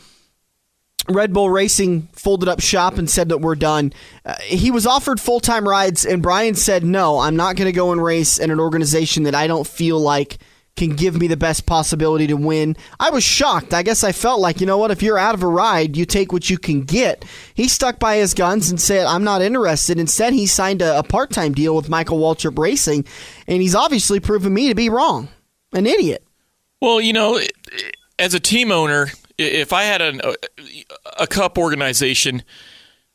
S2: Red Bull Racing folded up shop and said that we're done. He was offered full-time rides, and Brian said, no, I'm not going to go and race in an organization that I don't feel like can give me the best possibility to win. I was shocked. I guess I felt like, you know what, if you're out of a ride, you take what you can get. He stuck by his guns and said, I'm not interested. Instead, he signed a part-time deal with Michael Waltrip Racing, and he's obviously proven me to be wrong. An idiot.
S3: Well, as a team owner, if I had a cup organization,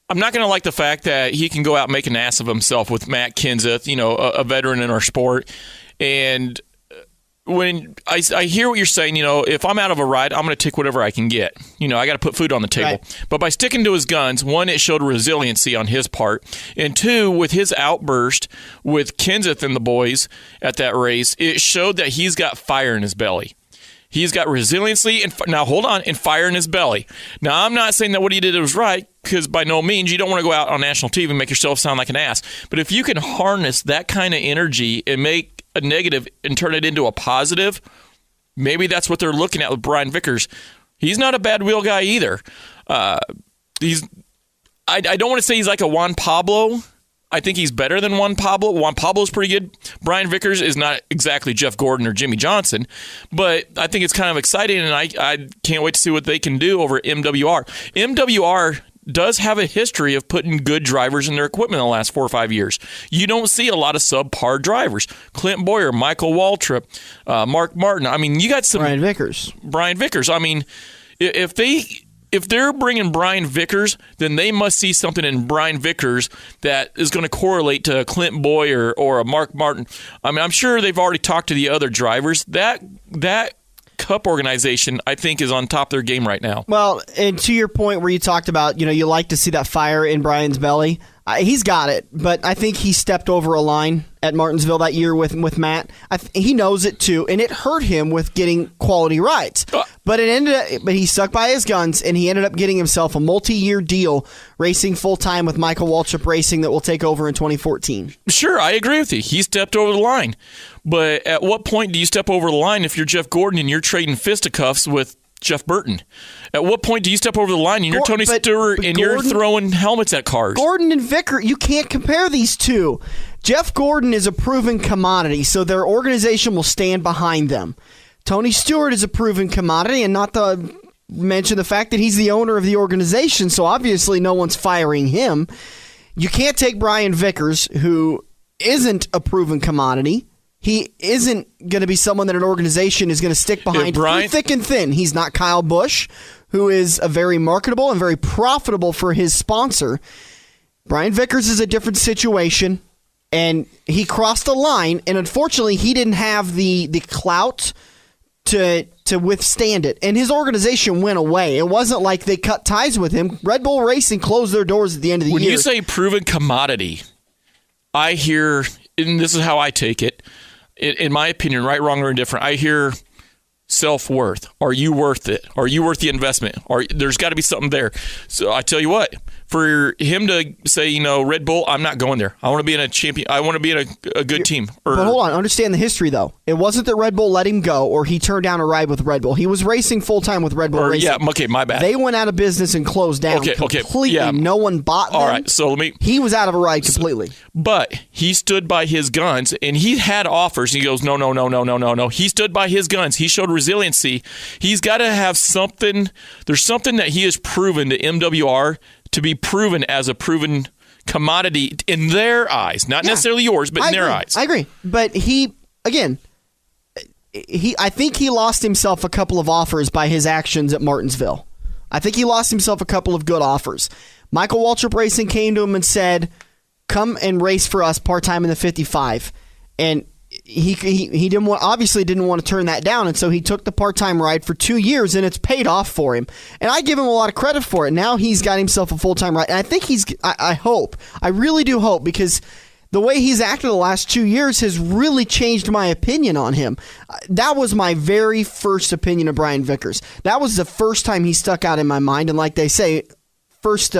S3: I'm not going to like the fact that he can go out and make an ass of himself with Matt Kenseth, a veteran in our sport. And when I hear what you're saying, if I'm out of a ride, I'm going to take whatever I can get. I got to put food on the table. Right. But by sticking to his guns, one, it showed resiliency on his part. And two, with his outburst with Kenseth and the boys at that race, it showed that he's got fire in his belly. He's got resiliency and fire in his belly. Now, I'm not saying that what he did was right, because by no means, you don't want to go out on national TV and make yourself sound like an ass. But if you can harness that kind of energy and make a negative and turn it into a positive, maybe that's what they're looking at with Brian Vickers. He's not a bad wheel guy either. I don't want to say he's like a Juan Pablo. I think he's better than Juan Pablo. Juan Pablo's pretty good. Brian Vickers is not exactly Jeff Gordon or Jimmy Johnson, but I think it's kind of exciting, and I can't wait to see what they can do over at MWR. MWR does have a history of putting good drivers in their equipment in the last 4 or 5 years. You don't see a lot of subpar drivers. Clint Boyer, Michael Waltrip, Mark Martin. I mean, you got some...
S2: Brian Vickers. I mean, if they're bringing Brian Vickers, then they must see something in Brian Vickers that is going to correlate to Clint Boyer or a Mark Martin. I mean, I'm sure they've already talked to the other drivers. That Cup organization, I think, is on top of their game right now. Well, and to your point where you talked about, you like to see that fire in Brian's belly. He's got it, but I think he stepped over a line at Martinsville that year with Matt. He knows it too, and it hurt him with getting quality rides. But he stuck by his guns, and he ended up getting himself a multi-year deal racing full-time with Michael Waltrip Racing that will take over in 2014.
S3: Sure, I agree with you. He stepped over the line. But at what point do you step over the line if you're Jeff Gordon and you're trading fisticuffs with Jeff Burton? At what point do you step over the line and you're Tony Stewart and you're throwing helmets at cars?
S2: Gordon and Vicker, you can't compare these two. Jeff Gordon is a proven commodity, so their organization will stand behind them. Tony Stewart is a proven commodity, and not to mention the fact that he's the owner of the organization, so obviously no one's firing him. You can't take Brian Vickers, who isn't a proven commodity. He isn't going to be someone that an organization is going to stick behind through thick and thin. He's not Kyle Busch, who is a very marketable and very profitable for his sponsor. Brian Vickers is a different situation, and he crossed the line, and unfortunately he didn't have the clout to withstand it. And his organization went away. It wasn't like they cut ties with him. Red Bull Racing closed their doors at the end of the year.
S3: When you say proven commodity, I hear, and this is how I take it, in my opinion, right, wrong, or indifferent, I hear self-worth. Are you worth it? Are you worth the investment? There's got to be something there. So I tell you what, for him to say, Red Bull, I'm not going there. I want to be in a champion. I want to be in a good team.
S2: But hold on, understand the history though. It wasn't that Red Bull let him go or he turned down a ride with Red Bull. He was racing full time with Red Bull Racing.
S3: Yeah, okay, my bad.
S2: They went out of business and closed down completely.
S3: Yeah.
S2: No one bought them.
S3: All right, so
S2: he was out of a ride completely.
S3: But he stood by his guns, and he had offers. He goes, no. He stood by his guns. He showed resiliency. He's got to have something. There's something that he has proven to MWR to be proven as a proven commodity in their eyes. Not necessarily yours, but in their eyes.
S2: I agree. But I think he lost himself a couple of offers by his actions at Martinsville. I think he lost himself a couple of good offers. Michael Waltrip Racing came to him and said, come and race for us part-time in the 55. And he didn't want to turn that down, and so he took the part-time ride for 2 years, and it's paid off for him. And I give him a lot of credit for it. Now he's got himself a full-time ride. And I think I really do hope, because the way he's acted the last 2 years has really changed my opinion on him. That was my very first opinion of Brian Vickers. That was the first time he stuck out in my mind, and like they say, first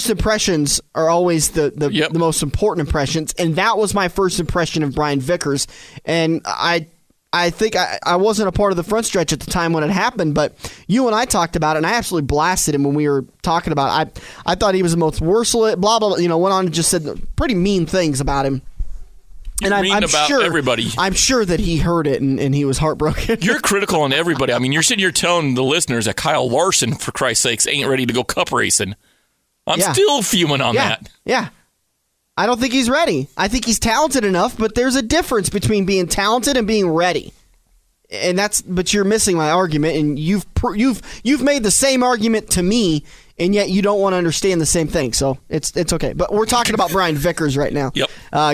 S2: impressions are always the most important impressions, and that was my first impression of Brian Vickers. And I think I wasn't a part of the front stretch at the time when it happened, but you and I talked about it, and I absolutely blasted him when we were talking about it. I thought he was the most worthless, blah, blah, blah, went on and just said pretty mean things about him. And I'm
S3: about
S2: sure,
S3: everybody.
S2: I'm sure that he heard it and he was heartbroken.
S3: You're critical on everybody. I mean, you're sitting here telling the listeners that Kyle Larson, for Christ's sakes, ain't ready to go cup racing. I'm still fuming on that.
S2: Yeah. I don't think he's ready. I think he's talented enough, but there's a difference between being talented and being ready. But you're missing my argument, and you've made the same argument to me, and yet you don't want to understand the same thing. So it's okay. But we're talking about Brian Vickers right now.
S3: Yep.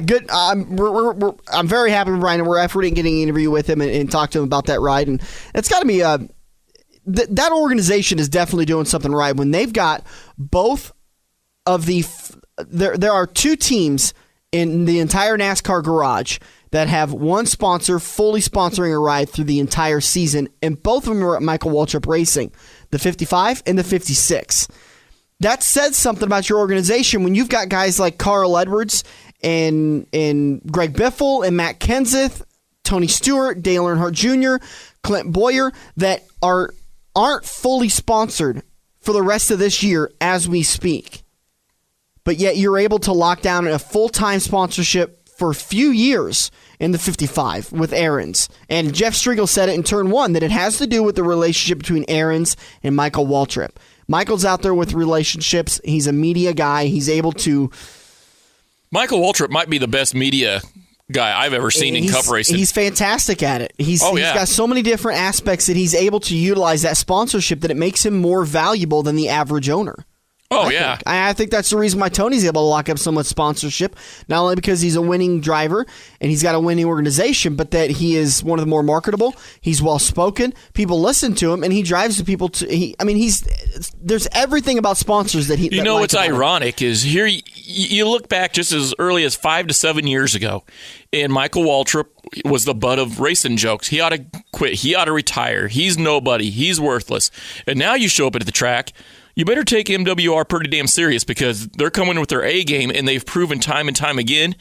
S2: Good. I'm very happy with Brian, and we're after getting an interview with him and talk to him about that ride. And it's got to be that organization is definitely doing something right when they've got both of the. There are two teams in the entire NASCAR garage that have one sponsor fully sponsoring a ride through the entire season, and both of them are at Michael Waltrip Racing, the 55 and the 56. That says something about your organization when you've got guys like Carl Edwards and Greg Biffle and Matt Kenseth, Tony Stewart, Dale Earnhardt Jr., Clint Boyer that aren't fully sponsored for the rest of this year as we speak. But yet you're able to lock down a full-time sponsorship for a few years in the 55 with Aaron's. And Jeff Striegel said it in turn one that it has to do with the relationship between Aaron's and Michael Waltrip. Michael's out there with relationships. He's a media guy. He's able to...
S3: Michael Waltrip might be the best media guy I've ever seen in cup racing.
S2: He's fantastic at it. He's got so many different aspects that he's able to utilize that sponsorship that it makes him more valuable than the average owner. I think that's the reason why Tony's able to lock up so much sponsorship, not only because he's a winning driver and he's got a winning organization, but that he is one of the more marketable. He's well-spoken. People listen to him, and he drives the people to... there's everything about sponsors that he...
S3: You know what's ironic is here you look back just as early as 5 to 7 years ago, and Michael Waltrip was the butt of racing jokes. He ought to quit. He ought to retire. He's nobody. He's worthless. And now you show up at the track... You better take MWR pretty damn serious because they're coming with their A game, and they've proven time and time again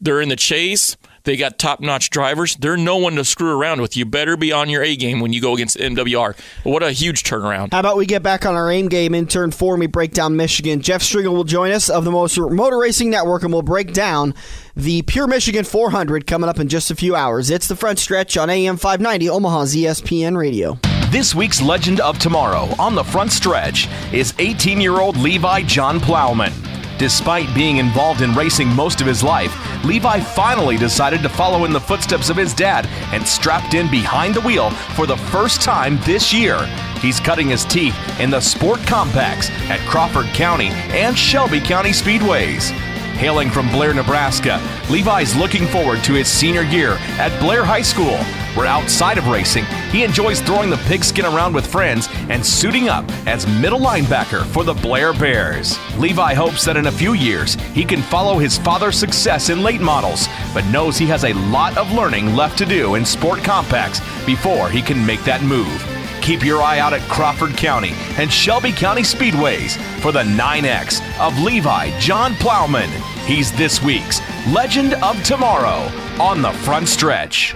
S3: they're in the chase. They got top-notch drivers. They're no one to screw around with. You better be on your A game when you go against MWR. What a huge turnaround.
S2: How about we get back on our aim game in turn 4 and we break down Michigan. Jeff Striegel will join us of the Motor Racing Network, and we'll break down the Pure Michigan 400 coming up in just a few hours. It's the Front Stretch on AM 590, Omaha's ESPN Radio.
S11: This week's Legend of Tomorrow on the Front Stretch is 18-year-old Levi John Plowman. Despite being involved in racing most of his life, Levi finally decided to follow in the footsteps of his dad and strapped in behind the wheel for the first time this year. He's cutting his teeth in the Sport Compacts at Crawford County and Shelby County Speedways. Hailing from Blair, Nebraska, Levi's looking forward to his senior year at Blair High School, where outside of racing, he enjoys throwing the pigskin around with friends and suiting up as middle linebacker for the Blair Bears. Levi hopes that in a few years, he can follow his father's success in late models, but knows he has a lot of learning left to do in Sport Compacts before he can make that move. Keep your eye out at Crawford County and Shelby County Speedways for the 9X of Levi John Plowman. He's this week's Legend of Tomorrow on the Front Stretch.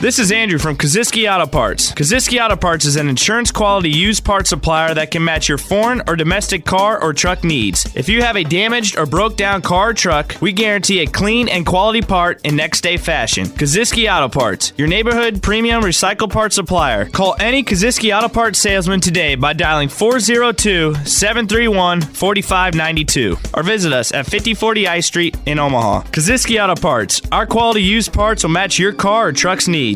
S7: This is Andrew from Kaziski Auto Parts. Kaziski Auto Parts is an insurance-quality used parts supplier that can match your foreign or domestic car or truck needs. If you have a damaged or broke-down car or truck, we guarantee a clean and quality part in next-day fashion. Kaziski Auto Parts, your neighborhood premium recycled parts supplier. Call any Kaziski Auto Parts salesman today by dialing 402-731-4592 or visit us at 5040 I Street in Omaha. Kaziski Auto Parts, our quality used parts will match your car or truck's needs.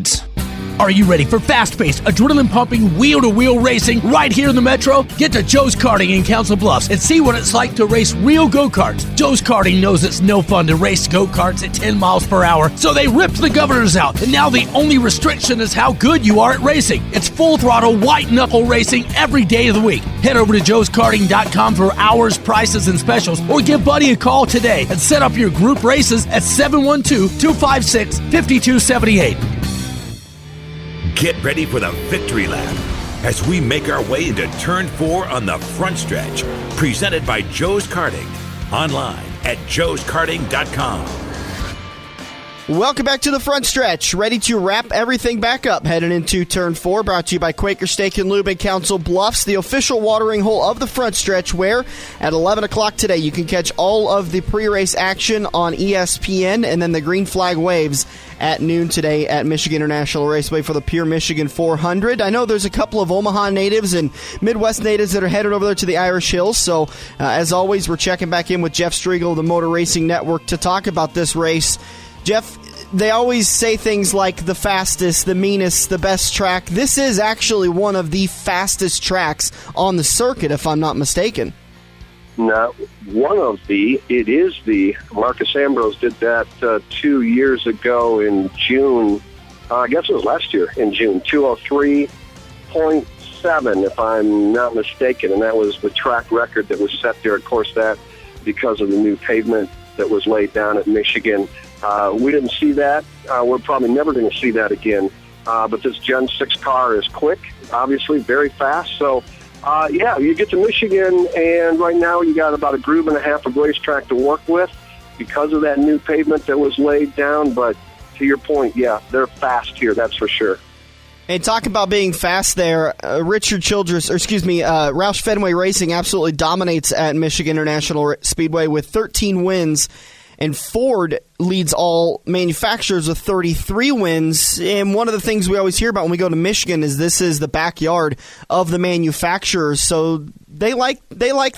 S8: Are you ready for fast-paced, adrenaline-pumping, wheel-to-wheel racing right here in the Metro? Get to Joe's Karting in Council Bluffs and see what it's like to race real go-karts. Joe's Karting knows it's no fun to race go-karts at 10 miles per hour, so they ripped the governors out, and now the only restriction is how good you are at racing. It's full-throttle, white-knuckle racing every day of the week. Head over to joeskarting.com for hours, prices, and specials, or give Buddy a call today and set up your group races at 712-256-5278.
S1: Get ready for the victory lap as we make our way into Turn 4 on the Front Stretch. Presented by Joe's Karting. Online at joeskarting.com.
S2: Welcome back to the front stretch. Ready to wrap everything back up heading into Turn 4. Brought to you by Quaker Steak and Lube in Council Bluffs, the official watering hole of the front stretch, where at 11 o'clock today you can catch all of the pre-race action on ESPN, and then the green flag waves at noon today at Michigan International Raceway for the Pure Michigan 400. I know there's a couple of Omaha natives and Midwest natives that are headed over there to the Irish Hills, so as always, we're checking back in with Jeff Striegel of the Motor Racing Network to talk about this race. Jeff, they always say things like the fastest, the meanest, the best track. This is actually one of the fastest tracks on the circuit, if I'm not mistaken.
S4: Not one of the. It is the. Marcus Ambrose did that 2 years ago in June. I guess it was last year in June. 203.7, if I'm not mistaken. And that was the track record that was set there. Of course, that because of the new pavement that was laid down at Michigan. We didn't see that. We're probably never going to see that again. But this Gen 6 car is quick, obviously, very fast. So, you get to Michigan, and right now you got about a groove and a half of racetrack to work with because of that new pavement that was laid down. But to your point, yeah, they're fast here, that's for sure.
S2: And talk about being fast there. Roush Fenway Racing absolutely dominates at Michigan International Speedway with 13 wins. And Ford leads all manufacturers with 33 wins. And one of the things we always hear about when we go to Michigan is this is the backyard of the manufacturers. So they like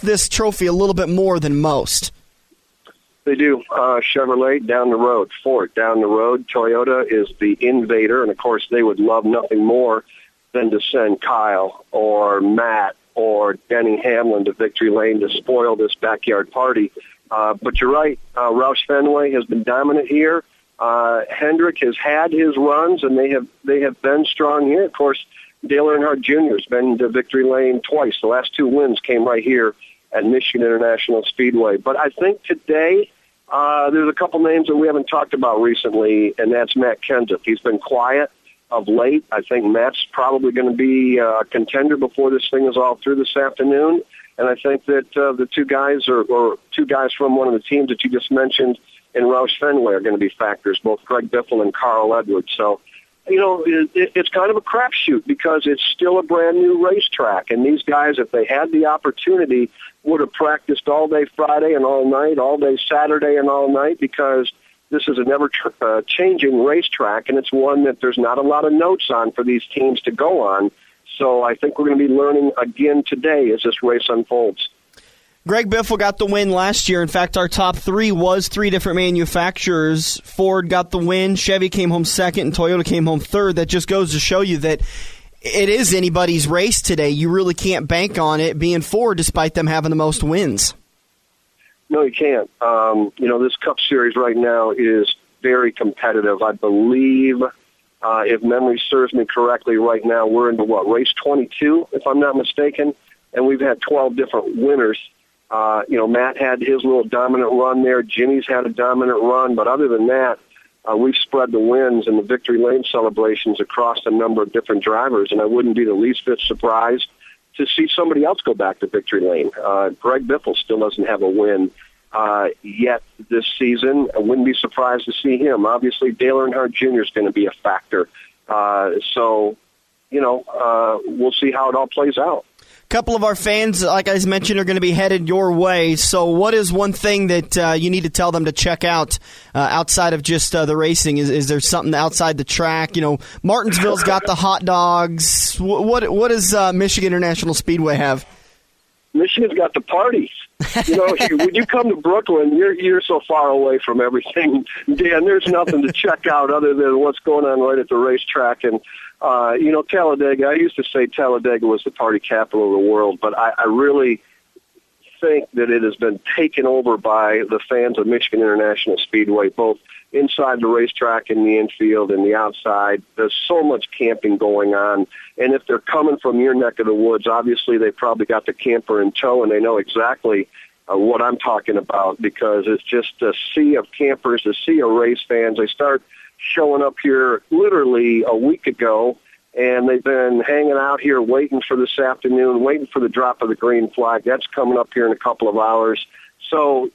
S2: this trophy a little bit more than most.
S4: They do. Chevrolet down the road, Ford down the road. Toyota is the invader, and of course they would love nothing more than to send Kyle or Matt or Denny Hamlin to victory lane to spoil this backyard party. But you're right, Roush Fenway has been dominant here. Hendrick has had his runs, and they have been strong here. Of course, Dale Earnhardt Jr. has been to victory lane twice. The last two wins came right here at Michigan International Speedway. But I think today there's a couple names that we haven't talked about recently, and that's Matt Kenseth. He's been quiet of late. I think Matt's probably going to be a contender before this thing is all through this afternoon. And I think that the two guys or two guys from one of the teams that you just mentioned in Roush Fenway are going to be factors, both Greg Biffle and Carl Edwards. So, it's kind of a crapshoot because it's still a brand new racetrack. And these guys, if they had the opportunity, would have practiced all day Friday and all night, all day Saturday and all night, because this is a never-changing racetrack, and it's one that there's not a lot of notes on for these teams to go on. So I think we're going to be learning again today as this race unfolds.
S2: Greg Biffle got the win last year. In fact, our top three was three different manufacturers. Ford got the win, Chevy came home second, and Toyota came home third. That just goes to show you that it is anybody's race today. You really can't bank on it being Ford despite them having the most wins.
S4: No, you can't. This Cup Series right now is very competitive. I believe, if memory serves me correctly, right now we're into race 22, if I'm not mistaken, and we've had 12 different winners. Matt had his little dominant run there. Jimmy's had a dominant run, but other than that, we've spread the wins and the victory lane celebrations across a number of different drivers, and I wouldn't be the least bit surprised to see somebody else go back to victory lane. Greg Biffle still doesn't have a win yet this season. I wouldn't be surprised to see him. Obviously, Dale Earnhardt Jr. is going to be a factor. We'll see how it all plays out.
S2: A couple of our fans, like I mentioned, are going to be headed your way. So what is one thing that you need to tell them to check out outside of just the racing? Is there something outside the track? Martinsville's got the hot dogs. What does Michigan International Speedway have?
S4: Michigan's got the parties. When you come to Brooklyn, you're so far away from everything, Dan. There's nothing to check out other than what's going on right at the racetrack. And Talladega. I used to say Talladega was the party capital of the world, but I really think that it has been taken over by the fans of Michigan International Speedway, both inside the racetrack in the infield and the outside. There's so much camping going on. And if they're coming from your neck of the woods, obviously they probably got the camper in tow and they know exactly what I'm talking about, because it's just a sea of campers, a sea of race fans. They start showing up here literally a week ago, and they've been hanging out here waiting for this afternoon, waiting for the drop of the green flag. That's coming up here in a couple of hours. So,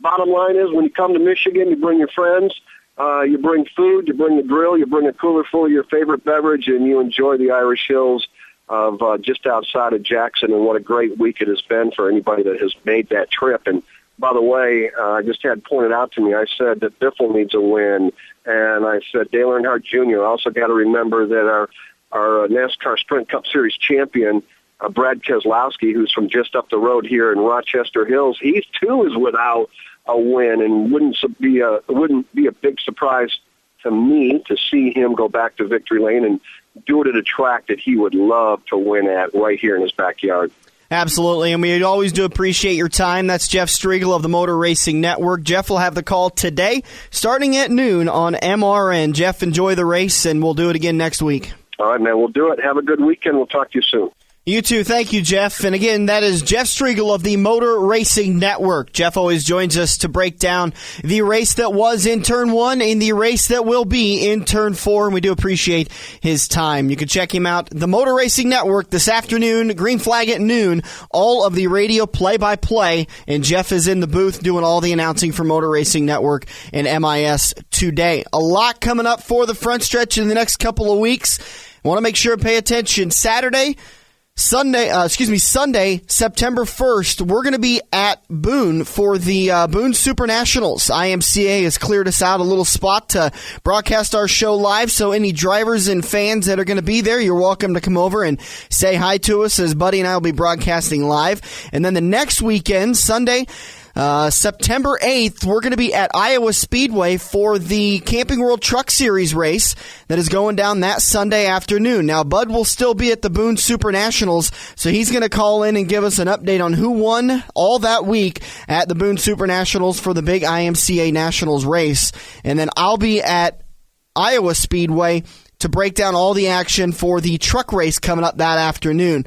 S4: bottom line is when you come to Michigan, you bring your friends, You bring food, you bring the grill, you bring a cooler full of your favorite beverage, and you enjoy the Irish Hills of just outside of Jackson. And what a great week it has been for anybody that has made that trip. And by the way, I just had pointed out to me, I said that Biffle needs a win, and I said Dale Earnhardt Jr. Also got to remember that our NASCAR Sprint Cup Series champion, Brad Keselowski, who's from just up the road here in Rochester Hills, he too is without a win, and wouldn't be a big surprise to me to see him go back to victory lane and do it at a track that he would love to win at right here in his backyard.
S2: Absolutely, and we always do appreciate your time. That's Jeff Striegel of the Motor Racing Network. Jeff will have the call today, starting at noon on MRN. Jeff, enjoy the race, and we'll do it again next week.
S4: All right, man, we'll do it. Have a good weekend. We'll talk to you soon.
S2: You too. Thank you, Jeff. And again, that is Jeff Striegel of the Motor Racing Network. Jeff always joins us to break down the race that was in Turn 1 and the race that will be in Turn 4, and we do appreciate his time. You can check him out, the Motor Racing Network, this afternoon, green flag at noon, all of the radio play-by-play, and Jeff is in the booth doing all the announcing for Motor Racing Network and MIS today. A lot coming up for the front stretch in the next couple of weeks. Want to make sure to pay attention. Sunday, September 1st, we're going to be at Boone for the Boone Super Nationals. IMCA has cleared us out a little spot to broadcast our show live, so any drivers and fans that are going to be there, you're welcome to come over and say hi to us, as Buddy and I will be broadcasting live. And then the next weekend, Sunday, September 8th, we're going to be at Iowa Speedway for the Camping World Truck Series race that is going down that Sunday afternoon. Now, Bud will still be at the Boone Super Nationals, so he's going to call in and give us an update on who won all that week at the Boone Super Nationals for the big IMCA Nationals race. And then I'll be at Iowa Speedway to break down all the action for the truck race coming up that afternoon.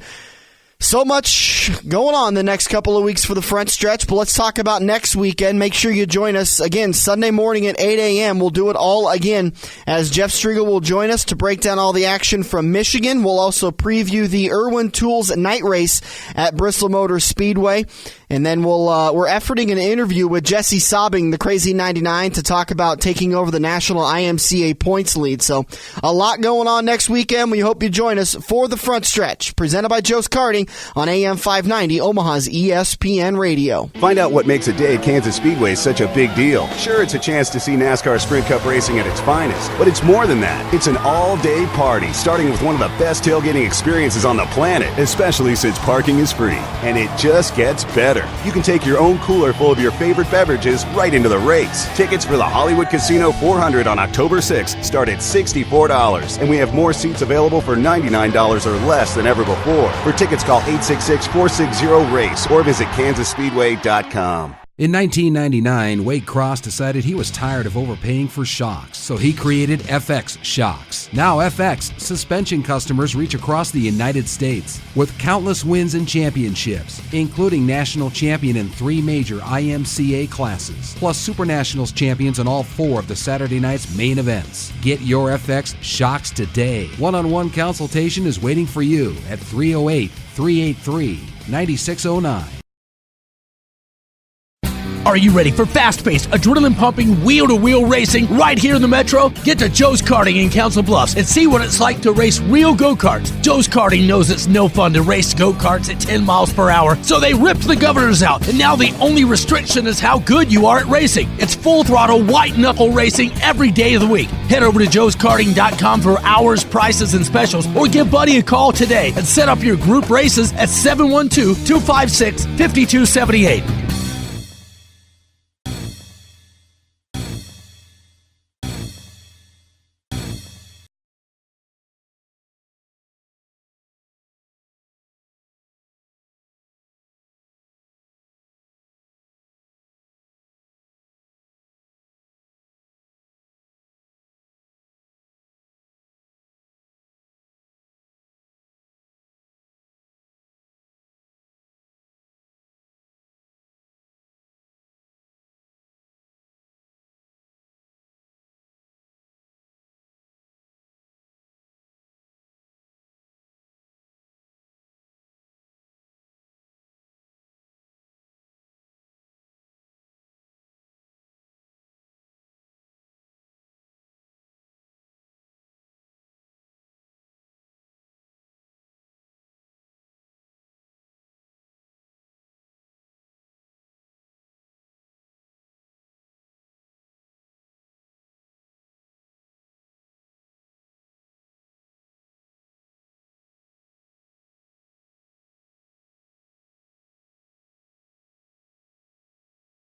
S2: So much going on the next couple of weeks for the front stretch, but let's talk about next weekend. Make sure you join us again Sunday morning at 8 a.m. We'll do it all again as Jeff Striegel will join us to break down all the action from Michigan. We'll also preview the Irwin Tools night race at Bristol Motor Speedway. And then we're efforting an interview with Jesse Sobbing, the Crazy 99, to talk about taking over the national IMCA points lead. So a lot going on next weekend. We hope you join us for the front stretch, presented by Joe's Karting on AM 590, Omaha's ESPN Radio.
S5: Find out what makes a day at Kansas Speedway such a big deal. Sure, it's a chance to see NASCAR Sprint Cup racing at its finest, but it's more than that. It's an all-day party, starting with one of the best tailgating experiences on the planet, especially since parking is free. And it just gets better. You can take your own cooler full of your favorite beverages right into the race. Tickets for the Hollywood Casino 400 on October 6th start at $64, and we have more seats available for $99 or less than ever before. For tickets, call 866-460-RACE or visit KansasSpeedway.com.
S6: In 1999, Wade Cross decided he was tired of overpaying for shocks, so he created FX Shocks. Now FX suspension customers reach across the United States with countless wins and championships, including national champion in 3 major IMCA classes, plus Super Nationals champions in all 4 of the Saturday night's main events. Get your FX Shocks today. One-on-one consultation is waiting for you at 308-383-9609.
S8: Are you ready for fast-paced, adrenaline-pumping, wheel-to-wheel racing right here in the Metro? Get to Joe's Karting in Council Bluffs and see what it's like to race real go-karts. Joe's Karting knows it's no fun to race go-karts at 10 miles per hour, so they ripped the governors out, and now the only restriction is how good you are at racing. It's full-throttle, white-knuckle racing every day of the week. Head over to joeskarting.com for hours, prices, and specials, or give Buddy a call today and set up your group races at 712-256-5278.